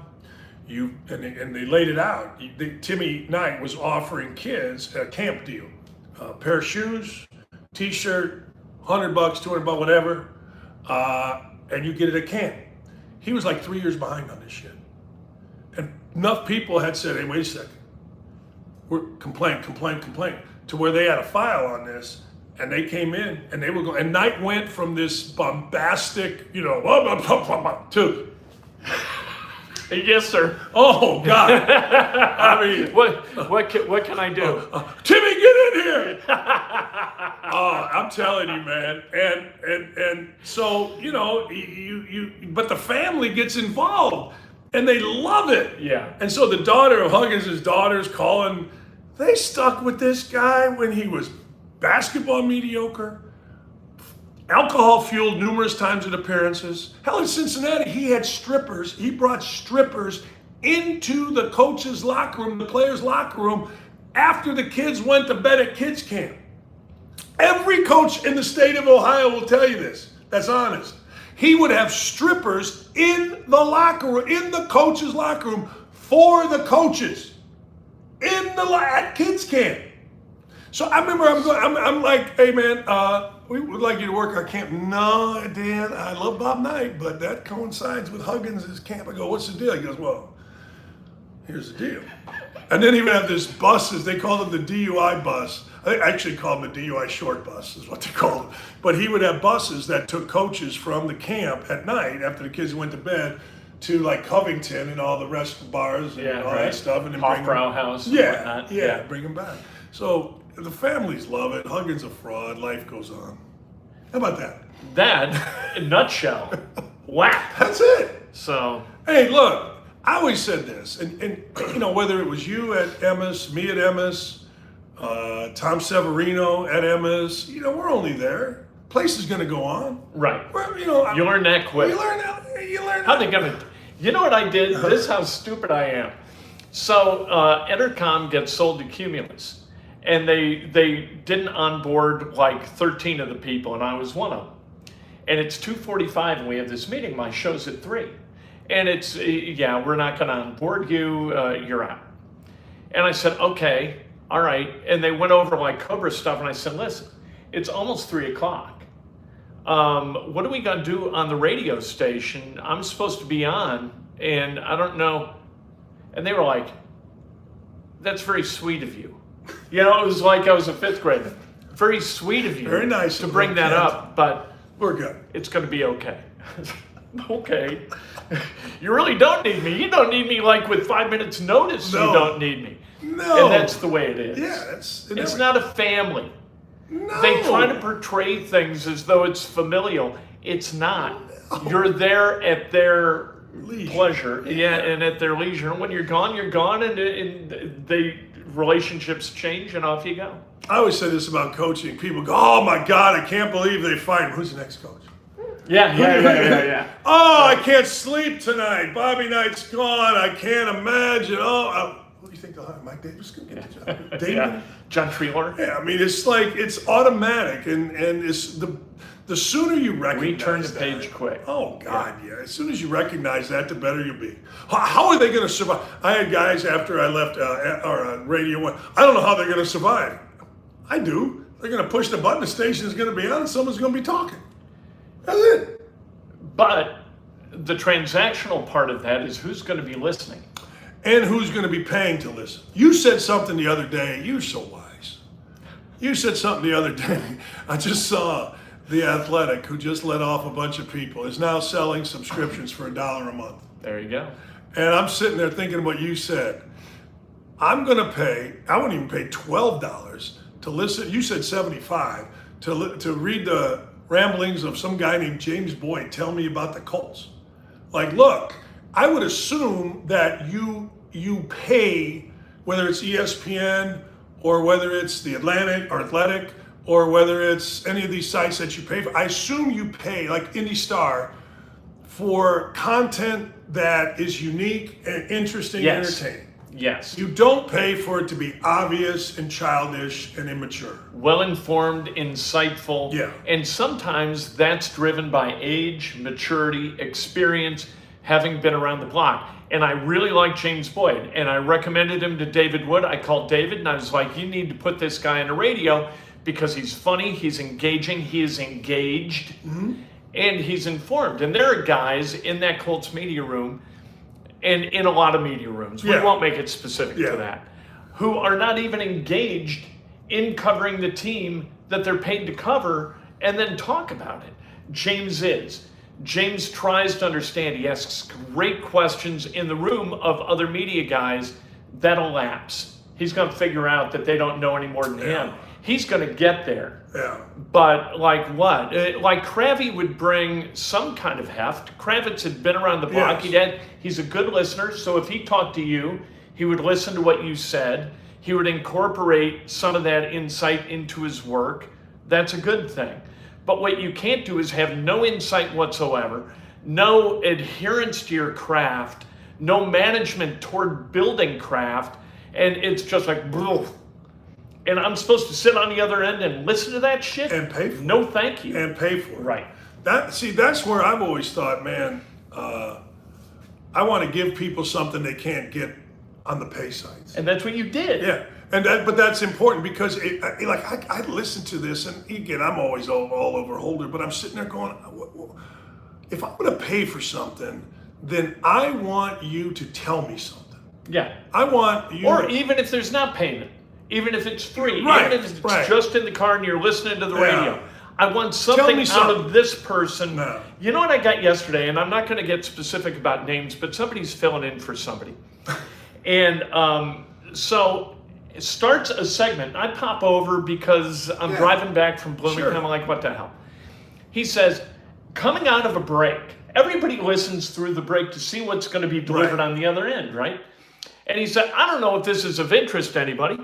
And they laid it out. Timmy Knight was offering kids a camp deal. A pair of shoes, t-shirt, $100, $200, whatever, and you get it at camp. He was like 3 years behind on this shit. And enough people had said, hey, wait a second. We're complain, to where they had a file on this, and they came in, and they were going, and Knight went from this bombastic, to, yes, sir. oh, God. I mean. What can I do? Timmy, get in here. Oh, I'm telling you, man. And so, but the family gets involved. And they love it. Yeah. And so the daughter of Huggins' daughter's calling. They stuck with this guy when he was basketball mediocre, alcohol-fueled numerous times at appearances. Hell, in Cincinnati, he had strippers. He brought strippers into the coach's locker room, the players' locker room, after the kids went to bed at kids' camp. Every coach in the state of Ohio will tell you this. That's honest. He would have strippers in the locker room, in the coach's locker room, for the coaches, at kids camp. So I remember I'm like, hey man, we would like you to work our camp. No, Dan, I love Bob Knight, but that coincides with Huggins' camp. I go, what's the deal? He goes, well, here's the deal. And then he would have this buses, they called them the DUI bus. I actually called them the DUI short bus is what they called them. But he would have buses that took coaches from the camp at night after the kids went to bed to like Covington and all the rest bars and all that stuff. And then Hofbrau House and whatnot. Bring them back. So the families love it. Huggins a fraud. Life goes on. How about that? That, in a nutshell, whack. That's it. So. Hey, look. I always said this, and whether it was you at Emmis, me at Emmis, Tom Severino at Emmis, we're only there. Place is going to go on. Right. You learn that quick. You learn that. How they going to? You know what I did? This is how stupid I am. So Entercom gets sold to Cumulus, and they didn't onboard like 13 of the people, and I was one of them. And it's 2:45, and we have this meeting. My show's at 3. And it's, we're not going to onboard you, you're out. And I said, okay, all right. And they went over like Cobra stuff, and I said, listen, it's almost 3 o'clock. What are we going to do on the radio station? I'm supposed to be on, and I don't know. And they were like, that's very sweet of you. It was like I was a 5th grader. Very sweet of you. Very nice to bring that up, but we're good. It's going to be okay. Okay. You really don't need me. You don't need me like with 5 minutes notice. No. You don't need me. No. And that's the way it is. Yeah. It's not a family. No. They try to portray things as though it's familial. It's not. No. You're there at their pleasure. Yeah, and at their leisure. And when you're gone, and the relationships change and off you go. I always say this about coaching. People go, oh my God, I can't believe they fired him. Who's the next coach? Yeah. Oh, I can't sleep tonight. Bobby Knight's gone. I can't imagine. Who do you think they'll hire? Mike Davis going to get the job? David? Yeah. John Treeler. Yeah, I mean, it's like, it's automatic, and it's the sooner you recognize We turn the that, page quick. Oh, God, yeah. As soon as you recognize that, the better you'll be. How are they going to survive? I had guys after I left Radio 1, I don't know how they're going to survive. I do. They're going to push the button, the station is going to be on, and someone's going to be talking. That's it. But the transactional part of that is who's going to be listening. And who's going to be paying to listen. You said something the other day. You're so wise. You said something the other day. I just saw The Athletic, who just let off a bunch of people, is now selling subscriptions for $1 a month. There you go. And I'm sitting there thinking what you said. I'm going to pay, I wouldn't even pay $12 to listen. You said $75 to read the ramblings of some guy named James Boyd tell me about the Colts. Like, look, I would assume that you pay, whether it's ESPN or whether it's the Athletic or whether it's any of these sites that you pay for. I assume you pay, like Indy Star, for content that is unique and interesting and entertaining. Yes. You don't pay for it to be obvious and childish and immature. Well-informed, insightful. Yeah. And sometimes that's driven by age, maturity, experience, having been around the block. And I really like James Boyd, and I recommended him to David Wood. I called David, and I was like, you need to put this guy on the radio because he's funny, he's engaging, he is engaged, and he's informed. And there are guys in that Colts media room, and in a lot of media rooms, we won't make it specific to that, who are not even engaged in covering the team that they're paid to cover and then talk about it. James is. James tries to understand. He asks great questions in the room of other media guys that elapse. He's going to figure out that they don't know any more than him. He's going to get there. Yeah. But like what? Like Kravitz would bring some kind of heft. Kravitz had been around the block. He's a good listener. So if he talked to you, he would listen to what you said. He would incorporate some of that insight into his work. That's a good thing. But what you can't do is have no insight whatsoever, no adherence to your craft, no management toward building craft, and it's just like, and I'm supposed to sit on the other end and listen to that shit? And pay for it. No, thank you. And pay for it. Right. That's where I've always thought, man, I want to give people something they can't get on the pay sites. And that's what you did. Yeah. But that's important because I listen to this, and again, I'm always all over Holder, but I'm sitting there going, if I'm going to pay for something, then I want you to tell me something. Yeah. I want you. Or even if there's not payment, even if it's free, Right, even if it's just in the car and you're listening to the radio. Yeah. I want something out of this person. No. You know what I got yesterday, and I'm not going to get specific about names, but somebody's filling in for somebody. And so it starts a segment. I pop over because I'm driving back from Bloomington. I'm like, what the hell? He says, coming out of a break, everybody listens through the break to see what's going to be delivered on the other end, right? And he said, I don't know if this is of interest to anybody,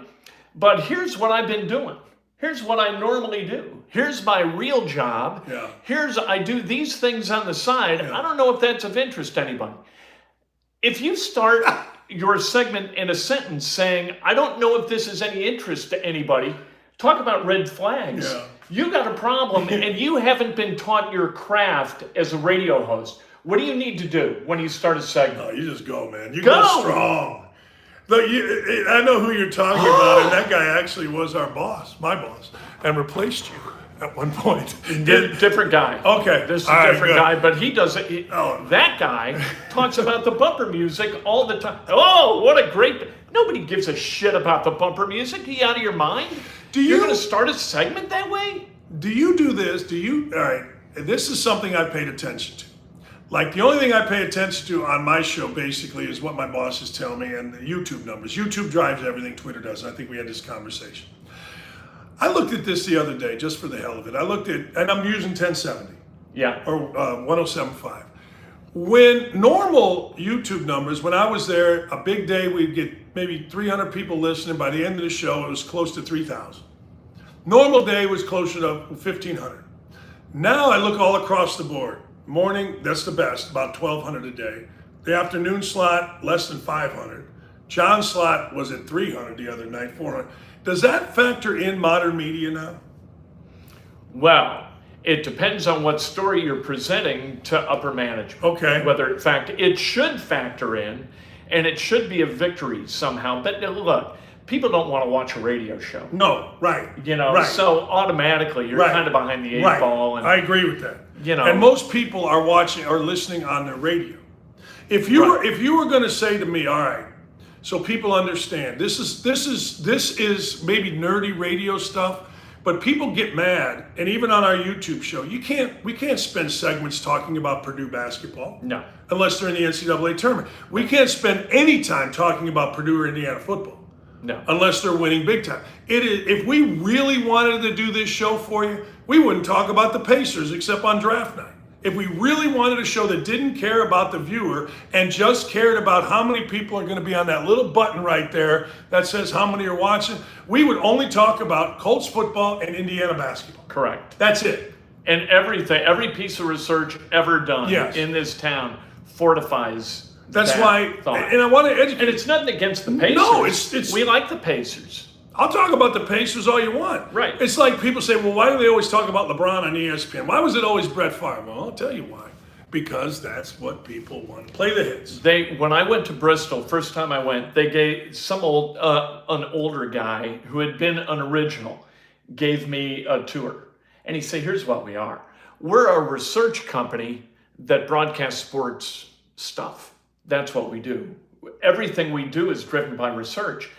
but here's what I've been doing. Here's what I normally do. Here's my real job. Yeah. I do these things on the side. I don't know if that's of interest to anybody. If you start your segment in a sentence saying, I don't know if this is any interest to anybody, talk about red flags. Yeah. You got a problem and you haven't been taught your craft as a radio host. What do you need to do when you start a segment? Oh, you just go, man. You go strong. Look, I know who you're talking about, and that guy actually was our boss, my boss, and replaced you at one point. Different guy. Okay. This is a different guy, but he does it. Oh. That guy talks about the bumper music all the time. Oh, what a great... Nobody gives a shit about the bumper music. Are you out of your mind? You're going to start a segment that way? Do you do this? All right, this is something I paid attention to. Like, the only thing I pay attention to on my show, basically, is what my bosses tell me and the YouTube numbers. YouTube drives everything, Twitter doesn't. I think we had this conversation. I looked at this the other day, just for the hell of it. I looked at, and I'm using 1070. Yeah. Or 1075. When normal YouTube numbers, when I was there, a big day, we'd get maybe 300 people listening. By the end of the show, it was close to 3,000. Normal day was closer to 1,500. Now I look all across the board. Morning, that's the best, about 1,200 a day. The afternoon slot, less than 500. John Slott was at 300 the other night, 400. Does that factor in modern media now? Well, it depends on what story you're presenting to upper management. Okay. Whether it should factor in, and it should be a victory somehow. But look, people don't want to watch a radio show. No, right. Right. So automatically you're kind of behind the eight ball. And I agree with that. And most people are watching or listening on their radio. If you were going to say to me, all right, so people understand this is maybe nerdy radio stuff, but people get mad, and even on our YouTube show, we can't spend segments talking about Purdue basketball. No. Unless they're in the NCAA tournament. We can't spend any time talking about Purdue or Indiana football. No. Unless they're winning big time. If we really wanted to do this show for you, we wouldn't talk about the Pacers except on draft night. If we really wanted a show that didn't care about the viewer and just cared about how many people are going to be on that little button right there that says how many are watching, we would only talk about Colts football and Indiana basketball. Correct. That's it. And every piece of research ever done in this town fortifies That's that why, thought. and I want to educate. And it's nothing against the Pacers. No, it's we like the Pacers. I'll talk about the Pacers all you want. Right. It's like people say, well, why do they always talk about LeBron on ESPN? Why was it always Brett Favre? Well, I'll tell you why. Because that's what people want. Play the hits. When I went to Bristol, first time I went, they gave an older guy who had been an original, gave me a tour. And he said, here's what we are. We're a research company that broadcasts sports stuff. That's what we do. Everything we do is driven by research.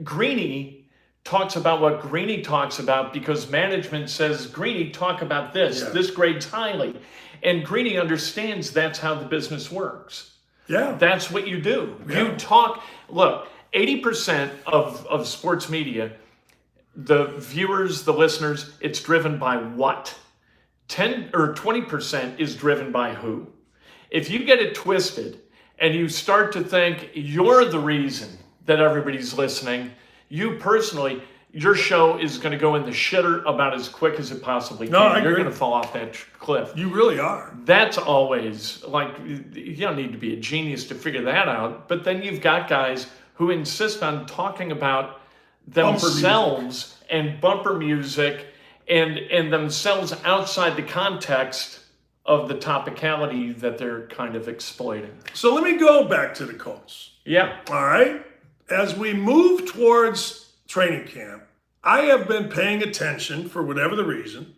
Greeny talks about what Greeny talks about because management says, Greeny, talk about this. This grades highly. And Greeny understands that's how the business works. Yeah. That's what you do. Yeah. You talk, look, 80% of sports media, the viewers, the listeners, it's driven by what? 10 or 20% is driven by who? If you get it twisted and you start to think you're the reason that everybody's listening, you personally, your show is going to go in the shitter about as quick as it possibly can. No, I agree. You're going to fall off that cliff. You really are. That's always, like, you don't need to be a genius to figure that out. But then you've got guys who insist on talking about themselves and bumper music and themselves outside the context of the topicality that they're kind of exploiting. So let me go back to the Colts. Yeah. All right. As we move towards training camp, I have been paying attention, for whatever the reason,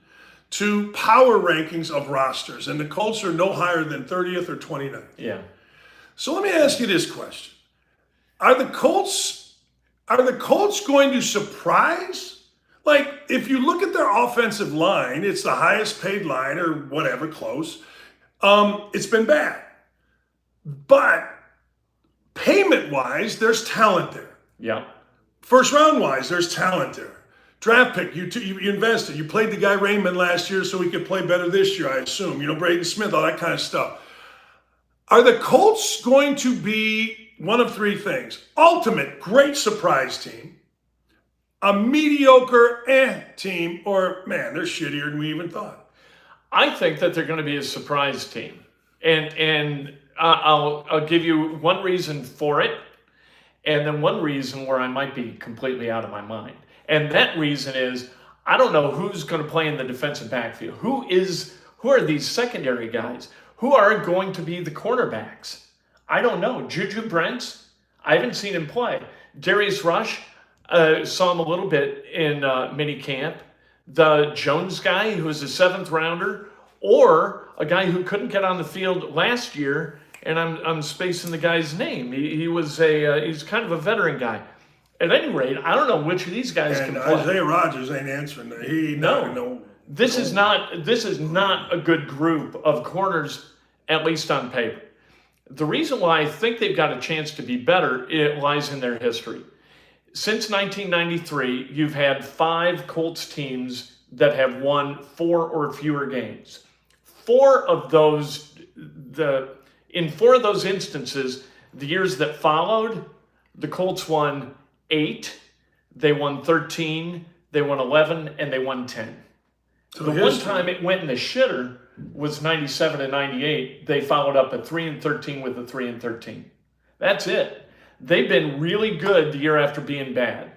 to power rankings of rosters, and the Colts are no higher than 30th or 29th. Yeah. So let me ask you this question. Are the Colts going to surprise? Like, if you look at their offensive line, it's the highest paid line or whatever, close. It's been bad. But payment-wise, there's talent there. Yeah. First round-wise, there's talent there. Draft pick, you invested. You played the guy Raymond last year so he could play better this year, I assume. You know, Braden Smith, all that kind of stuff. Are the Colts going to be one of three things? Ultimate, great surprise team. A mediocre team, or, man, they're shittier than we even thought. I think that they're going to be a surprise team. And I'll give you one reason for it, and then one reason where I might be completely out of my mind. And that reason is, I don't know who's going to play in the defensive backfield. Who are these secondary guys? Who are going to be the cornerbacks? I don't know. Juju Brents, I haven't seen him play. Darius Rush, saw him a little bit in mini camp. The Jones guy, who was a 7th rounder, or a guy who couldn't get on the field last year, and I'm spacing the guy's name. He's kind of a veteran guy. At any rate, I don't know which of these guys can play. Isaiah Rodgers ain't answering that. This is not a good group of corners, at least on paper. The reason why I think they've got a chance to be better, it lies in their history. Since 1993, you've had 5 Colts teams that have won 4 or fewer games. In 4 of those instances, the years that followed, the Colts won 8, they won 13, they won 11, and they won 10. So the one time it went in the shitter was 97 and 98. They followed up at 3-13 with a 3-13. That's it. they've been really good the year after being bad.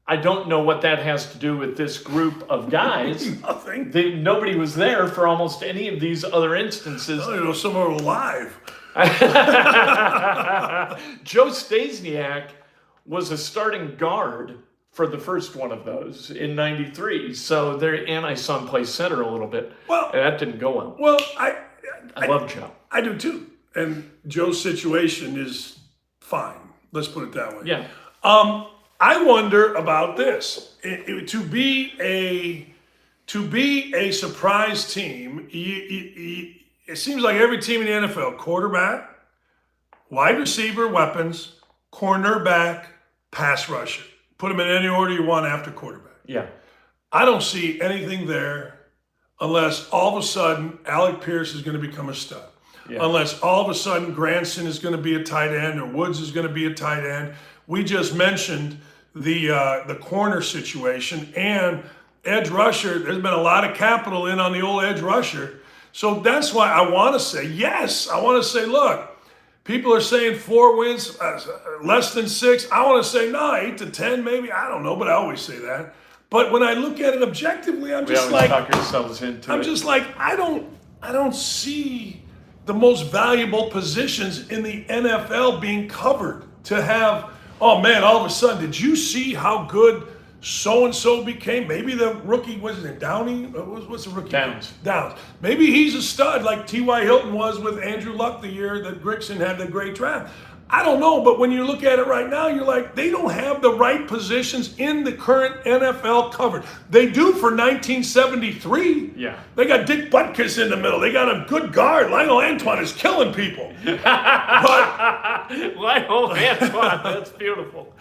I don't know what that has to do with this group of guys. Nothing. Nobody was there for almost any of these other instances. I don't even know some are alive. Joe Stasiak was a starting guard for the first one of those in '93. So and I saw him play center a little bit. Well, and that didn't go well. Well, I love Joe. I do too. And Joe's situation is fine. Let's put it that way. Yeah. I wonder about this. To be a surprise team, it seems like every team in the NFL, quarterback, wide receiver, weapons, cornerback, pass rusher. Put them in any order you want after quarterback. Yeah. I don't see anything there unless all of a sudden Alec Pierce is going to become a stud. Yeah. Unless all of a sudden Granson is going to be a tight end or Woods is going to be a tight end. We just mentioned the corner situation and edge rusher. There's been a lot of capital in on the old edge rusher. So that's why I want to say, yes, I want to say, look, people are saying 4 wins, less than 6. I want to say, no, 8 to 10 maybe. I don't know, but I always say that. But when I look at it objectively, I'm just like, talk ourselves into I'm it. just like, I don't see the most valuable positions in the NFL being covered to have, oh man, all of a sudden, did you see how good so-and-so became? Maybe the rookie, wasn't it Downey? What's the rookie? Downs. Maybe he's a stud like T.Y. Hilton was with Andrew Luck the year that Grigson had the great draft. I don't know, but when you look at it right now, you're like, they don't have the right positions in the current NFL covered. They do for 1973. Yeah. They got Dick Butkus in the middle. They got a good guard. Lionel Antoine is killing people. Lionel Antoine, that's beautiful.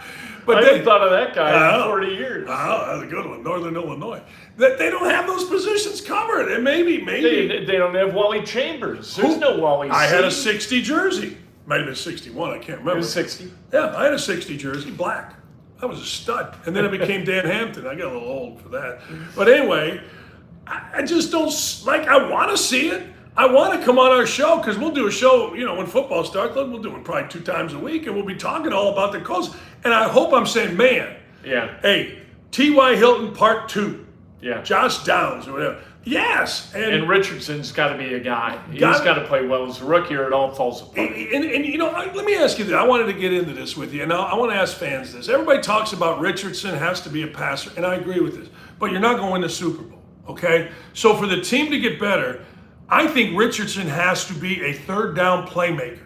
But I haven't thought of that guy in 40 years. Oh, that's a good one. Northern Illinois. They don't have those positions covered. And maybe. They don't have Wally Chambers. There's no Wally. I had a 60 jersey. Might have been 61, I can't remember. It was 60? Yeah, I had a 60 jersey, black. I was a stud. And then it became Dan Hampton. I got a little old for that. But anyway, I just don't, I want to see it. I want to come on our show because we'll do a show, when football starts. We'll do it probably 2 times a week, and we'll be talking all about the Colts. And I hope I'm saying, man, yeah, hey, T.Y. Hilton Part 2. Yeah. Josh Downs or whatever. Yes. And Richardson's got to be a guy. He's got to play well as a rookie or it all falls apart. And let me ask you this. I wanted to get into this with you. Now, I want to ask fans this. Everybody talks about Richardson has to be a passer, and I agree with this. But you're not going to win the Super Bowl, okay? So for the team to get better, I think Richardson has to be a third down playmaker.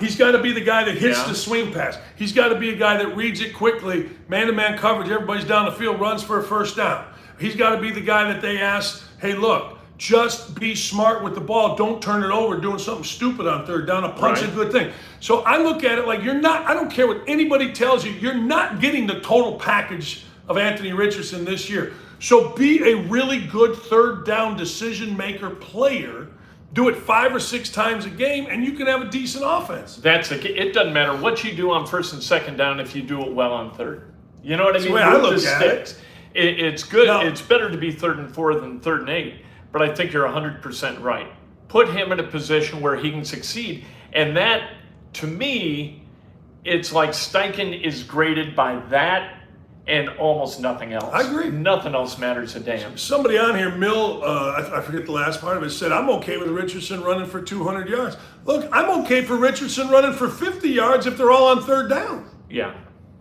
He's got to be the guy that hits the swing pass. He's got to be a guy that reads it quickly, man-to-man coverage. Everybody's down the field, runs for a first down. He's got to be the guy that they ask, hey, look, just be smart with the ball. Don't turn it over doing something stupid on third down. A punt's a good thing. So I look at it like I don't care what anybody tells you, you're not getting the total package of Anthony Richardson this year. So be a really good third down decision maker player. Do it 5 or 6 times a game, and you can have a decent offense. It doesn't matter what you do on first and second down if you do it well on third. You know what I mean? That's the way I look at it. It's good. No. It's better to be 3rd and 4 than 3rd and 8. But I think you're 100% right. Put him in a position where he can succeed. And that, to me, it's like Steichen is graded by that and almost nothing else. I agree. Nothing else matters a damn. Somebody on here, Mill, I forget the last part of it, said, I'm okay with Richardson running for 200 yards. Look, I'm okay for Richardson running for 50 yards if they're all on third down. Yeah.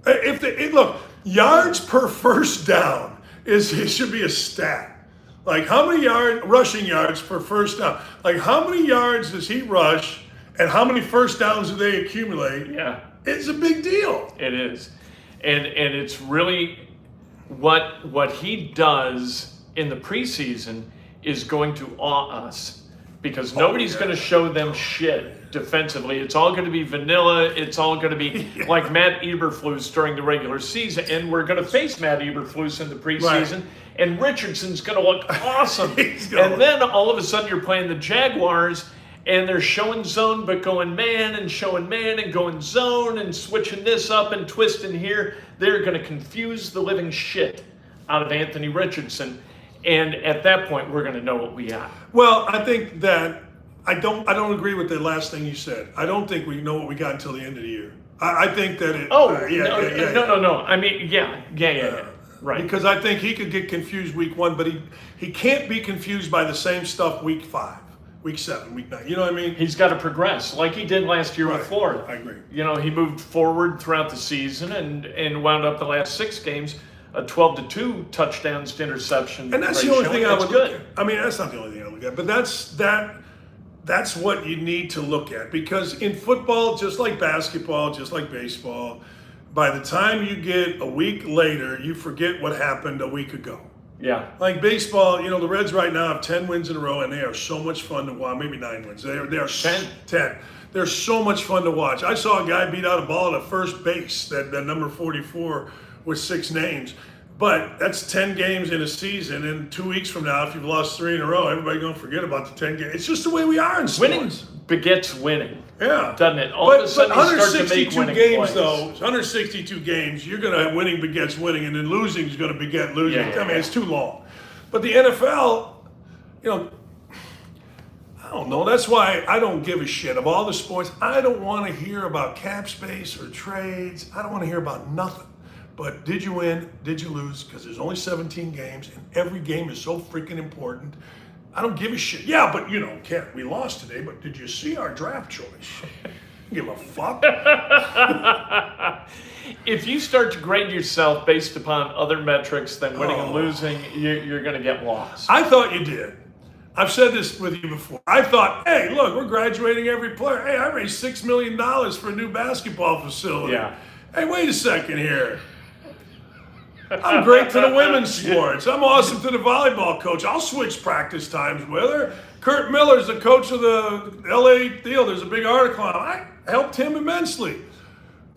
Look, yards per first down it should be a stat. Like how many rushing yards per first down? Like how many yards does he rush and how many first downs do they accumulate? Yeah. It's a big deal. It is. And it's really what he does in the preseason is going to awe us because nobody's going to show them shit defensively. It's all going to be vanilla. It's all going to be like Matt Eberflus during the regular season. And we're going to face Matt Eberflus in the preseason. Right. And Richardson's going to look awesome. And then all of a sudden you're playing the Jaguars and they're showing zone but going man and showing man and going zone and switching this up and twisting here. They're going to confuse the living shit out of Anthony Richardson. And at that point, we're going to know what we got. Well, I think that I don't agree with the last thing you said. I don't think we know what we got until the end of the year. I think that it. No. I mean, yeah. Right. Because I think he could get confused week 1, but he can't be confused by the same stuff week 5, week 7, week 9. You know what I mean? He's got to progress like he did last year with Florida. I agree. You know, he moved forward throughout the season and wound up the last 6 games a 12-2 touchdowns to interception. And that's ratio. the only thing I would good. look at. I mean, that's not the only thing I look at, but that's what you need to look at, because in football, just like basketball, just like baseball, by the time you get a week later, you forget what happened a week ago. Yeah. Like baseball, you know, the Reds right now have 10 wins in a row, and they are so much fun to watch. Maybe 9 wins. They are 10. They're so much fun to watch. I saw a guy beat out a ball at first base, that number 44 with 6 names. But that's 10 games in a season, and 2 weeks from now, if you've lost 3 in a row, everybody's going to forget about the 10 games. It's just the way we are in sports. Winning begets winning. Yeah. Doesn't it? All of a sudden, but you start to make 162 winning games, plays. though, 162 games, you're going to have winning begets winning, and then losing is going to beget losing. Yeah. I mean, it's too long. But the NFL, you know, I don't know. That's why I don't give a shit. Of all the sports, I don't want to hear about cap space or trades. I don't want to hear about nothing. But did you win? Did you lose? Because there's only 17 games, and every game is so freaking important. I don't give a shit. Yeah, but you know, Ken, we lost today, but did you see our draft choice? Give a fuck. If you start to grade yourself based upon other metrics than winning and losing, you're going to get lost. I thought you did. I've said this with you before. I thought, hey, look, we're graduating every player. Hey, I raised $6 million for a new basketball facility. Yeah. Hey, wait a second here. I'm great to the women's sports. I'm awesome to the volleyball coach. I'll switch practice times with her. Kurt Miller's the coach of the LA deal. There's a big article on him. I helped him immensely.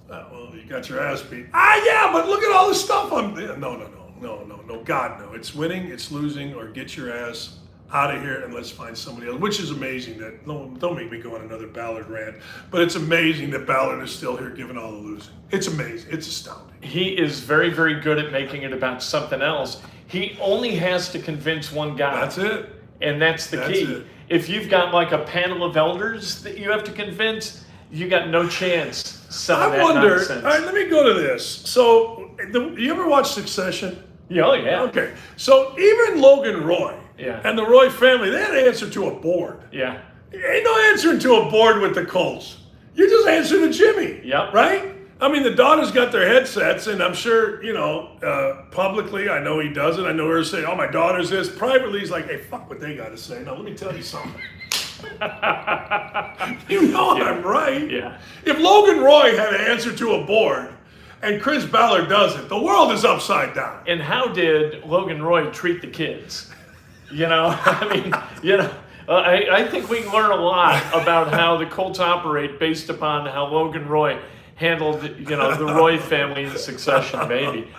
Well, you got your ass beat. Yeah, but look at all the stuff I'm doing. No. God, no. It's winning, it's losing, or get your ass out of here and let's find somebody else, which is amazing that, don't make me go on another Ballard rant, but it's amazing that Ballard is still here given all the losing. It's amazing. It's astounding. He is very, very good at making it about something else. He only has to convince one guy. That's it. And that's the key. It. If you've got like a panel of elders that you have to convince, you got no chance selling that nonsense. All right, let me go to this. So, you ever watch Succession? Oh, yeah. Okay. So, even Logan Roy Yeah. and the Roy family, they had to answer to a board. Yeah. Ain't no answering to a board with the Colts. You just answer to Jimmy. Yep. Right? I mean, the daughters got their headsets, and I'm sure, you know, publicly, I know he does it. I know her say, oh, my daughter's this. Privately, he's like, hey, fuck what they got to say. Now, let me tell you something. You know I'm right. Yeah. If Logan Roy had to answer to a board, and Chris Ballard does it, the world is upside down. And how did Logan Roy treat the kids? You know, I mean, you know, I think we can learn a lot about how the Colts operate based upon how Logan Roy handled, you know, the Roy family in Succession.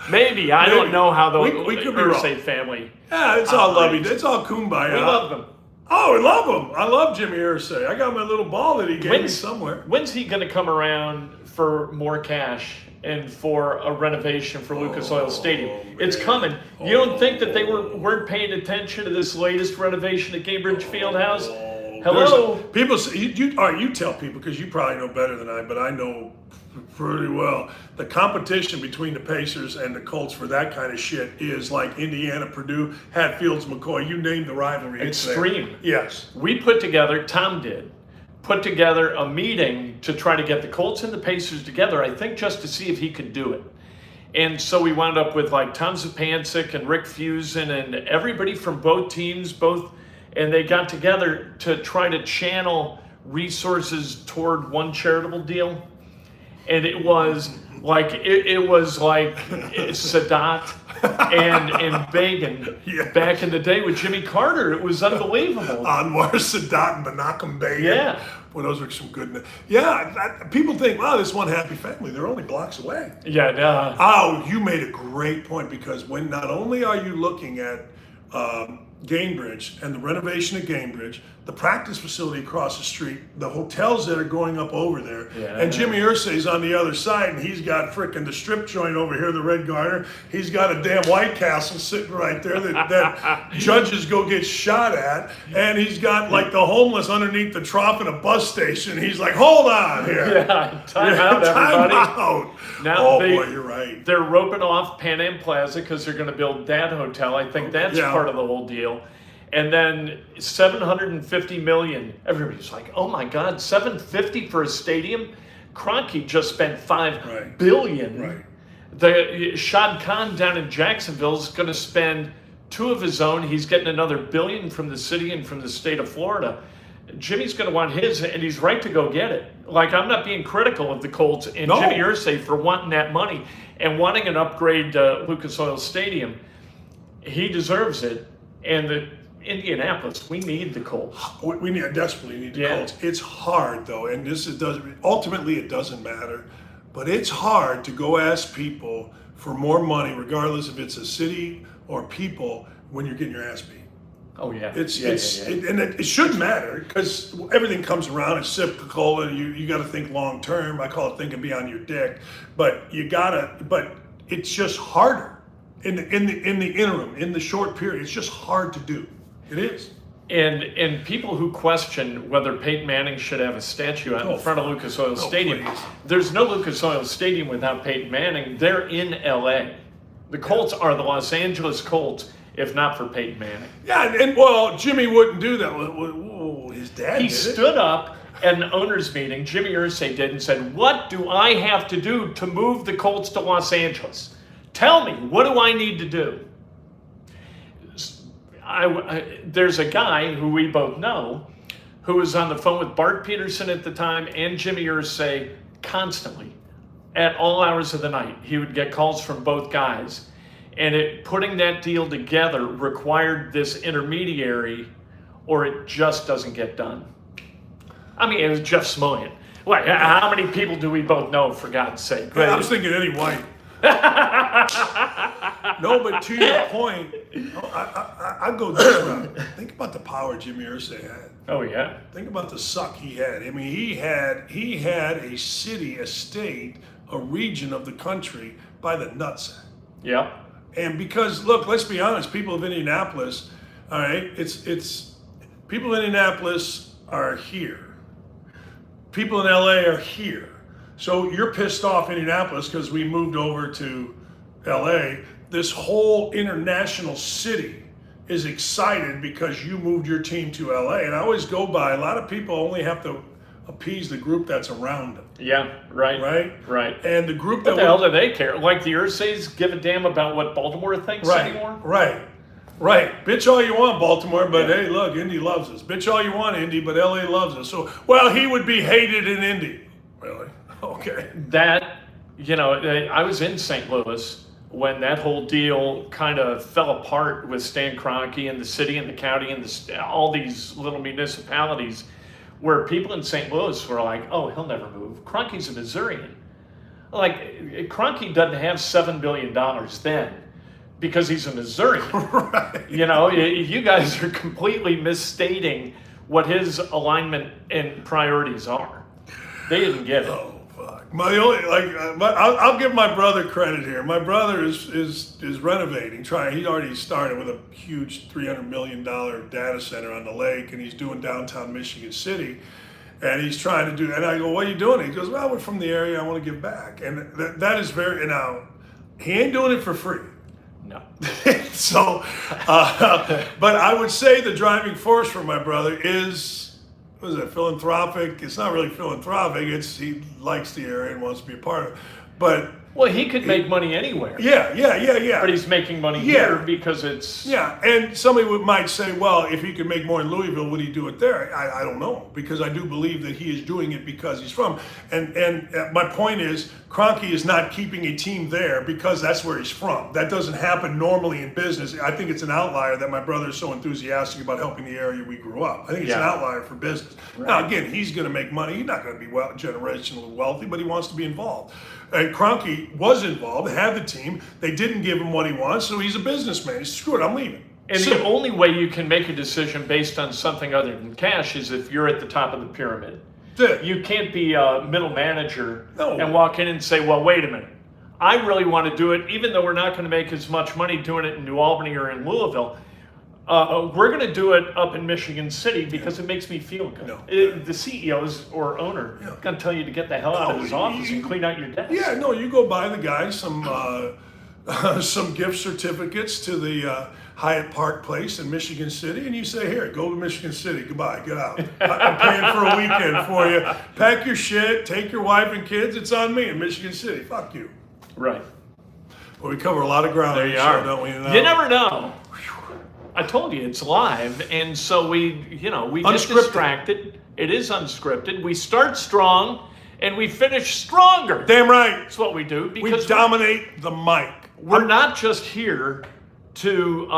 Maybe. I don't know how the we could be wrong. family. Yeah, it's all lovey. It's all kumbaya. We love them. Oh, we love him. I love Jimmy Irsay. I got my little ball that he gave me somewhere. When's he going to come around for more cash and for a renovation for Lucas Oil Stadium? Man. It's coming. You don't think that they weren't paying attention to this latest renovation at Cambridge Fieldhouse? Hello? People say, all right, you tell people, because you probably know better than I, but I know pretty well. The competition between the Pacers and the Colts for that kind of shit is like Indiana, Purdue, Hatfields, McCoy. You name the rivalry. Extreme. Yes. Tom did put together a meeting to try to get the Colts and the Pacers together, I think just to see if he could do it. And so we wound up with like Tom Zupancic and Rick Fusen and everybody from both teams, and they got together to try to channel resources toward one charitable deal. And it was like Sadat and Begin back in the day with Jimmy Carter. It was unbelievable. Anwar Sadat and Menachem Begin. Yeah. Well, those are some good. Yeah, people think, wow, this one happy family. They're only blocks away. Yeah. Oh, you made a great point, because when not only are you looking at Gainbridge and the renovation of Gainbridge, the practice facility across the street, the hotels that are going up over there, Yeah. and Jimmy Irsay's on the other side, and he's got frickin' the strip joint over here, the Red Garter. He's got a damn White Castle sitting right there that judges go get shot at, and he's got like the homeless underneath the trough in a bus station. He's like, hold on here. Yeah, time out, Time everybody. out. Now Boy, you're right. They're roping off Pan Am Plaza because they're going to build that hotel. I think that's Yeah. part of the whole deal. And then $750 million. Everybody's like, "Oh my God, $750 for a stadium?" Kroenke just spent $5 billion. Right. The Shad Khan down in Jacksonville is going to spend $2 of his own. He's getting another $1 billion from the city and from the state of Florida. Jimmy's going to want his, and he's right to go get it. Like, I'm not being critical of the Colts and No. Jimmy Irsay for wanting that money and wanting an upgrade to Lucas Oil Stadium. He deserves it. And the Indianapolis, we need the Colts. We desperately need the Yeah. Colts. It's hard though, and ultimately it doesn't matter, but it's hard to go ask people for more money, regardless if it's a city or people, when you're getting your ass beat. Oh yeah, It should matter because everything comes around. It's cyclical, and you got to think long term. I call it thinking beyond your dick, but it's just harder in the interim, in the short period. It's just hard to do. It is. And people who question whether Peyton Manning should have a statue out in front of Lucas Oil Stadium, please. there's no Lucas Oil Stadium without Peyton Manning. They're in LA. The Colts are the Los Angeles Colts, if not for Peyton Manning. Yeah, and well, Jimmy wouldn't do that. Whoa, his dad He did stood up at an owners meeting, Jimmy Irsay did, and said, "What do I have to do to move the Colts to Los Angeles? Tell me, what do I need to do?" There's a guy who we both know who was on the phone with Bart Peterson at the time and Jimmy Irsay constantly at all hours of the night. He would get calls from both guys. And putting that deal together required this intermediary, or it just doesn't get done. I mean, it was Jeff Smillian. What, how many people do we both know, for God's sake? Yeah, I was thinking Eddie White. No, but to your point, I go this route. Think about the power Jimmy Irsay had. Oh, yeah. Think about the suck he had. I mean, he had a city, a state, a region of the country by the nutsack. Yeah. And because, look, let's be honest, people of Indianapolis, all right, it's people in Indianapolis are here. People in LA are here. So you're pissed off Indianapolis because we moved over to LA. This whole international city is excited because you moved your team to LA. And I always go by, a lot of people only have to appease the group that's around them. Yeah, right. Right? And the group What the hell do they care? Like the Irsays give a damn about what Baltimore thinks anymore? Right. Bitch all you want, Baltimore, but hey, look, Indy loves us. Bitch all you want, Indy, but LA loves us. So, well, he would be hated in Indy. Really? Okay. That, I was in St. Louis when that whole deal kind of fell apart with Stan Kroenke and the city and the county and all these little municipalities, where people in St. Louis were like, "Oh, he'll never move. Kroenke's a Missourian." Like, Kroenke doesn't have $7 billion then because he's a Missourian. Right. You guys are completely misstating what his alignment and priorities are. They didn't get it. Oh, fuck. I'll give my brother credit here. My brother is renovating, He already started with a huge $300 million data center on the lake, and he's doing downtown Michigan City. And he's trying to do, and I go, "What are you doing?" He goes, "Well, we're from the area. I want to give back." And that is very, he ain't doing it for free. No. So, but I would say the driving force for my brother is, what is it, philanthropic? It's not really philanthropic. He likes the area and wants to be a part of it. But Well, he could make money anywhere. yeah. But he's making money here because it's... Yeah, and somebody might say, well, if he could make more in Louisville, would he do it there? I don't know, because I do believe that he is doing it because he's from. And my point is, Kroenke is not keeping a team there because that's where he's from. That doesn't happen normally in business. I think it's an outlier that my brother is so enthusiastic about helping the area we grew up. I think it's an outlier for business. Right. Now, again, he's going to make money. He's not going to be generationally wealthy, but he wants to be involved. And Kroenke was involved, had the team. They didn't give him what he wants, so he's a businessman. He's screw it, I'm leaving. And the only way you can make a decision based on something other than cash is if you're at the top of the pyramid. You can't be a middle manager and walk in and say, well, wait a minute. I really want to do it, even though we're not going to make as much money doing it in New Albany or in Louisville. We're going to do it up in Michigan City because it makes me feel good. The CEOs or owner going to tell you to get the hell out of his office and clean out your desk. Yeah, no, you go buy the guy some gift certificates to the Hyatt Park Place in Michigan City, and you say, here, go to Michigan City, goodbye, get out. I'm paying for a weekend for you. Pack your shit, take your wife and kids, it's on me in Michigan City. Fuck you. Right. Well, we cover a lot of ground. There you are. Don't we? You never know. I told you it's live, and so we get distracted. It is unscripted. We start strong, and we finish stronger. Damn right. That's what we do because we dominate the mic. We're not just here to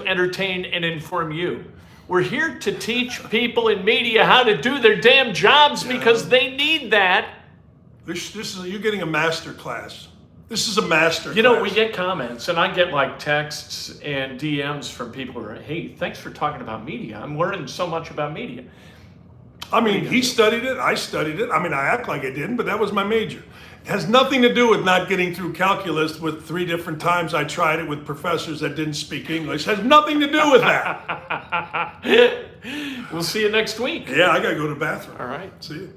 entertain and inform you. We're here to teach people in media how to do their damn jobs because they need that. This is you're getting a master class. This is a master class. We get comments, and I get like texts and DMs from people who are, hey, thanks for talking about media. I'm learning so much about media. I mean, he studied it. I studied it. I mean, I act like I didn't, but that was my major. It has nothing to do with not getting through calculus with 3 different times I tried it with professors that didn't speak English. It has nothing to do with that. We'll see you next week. Yeah, I got to go to the bathroom. All right. See you.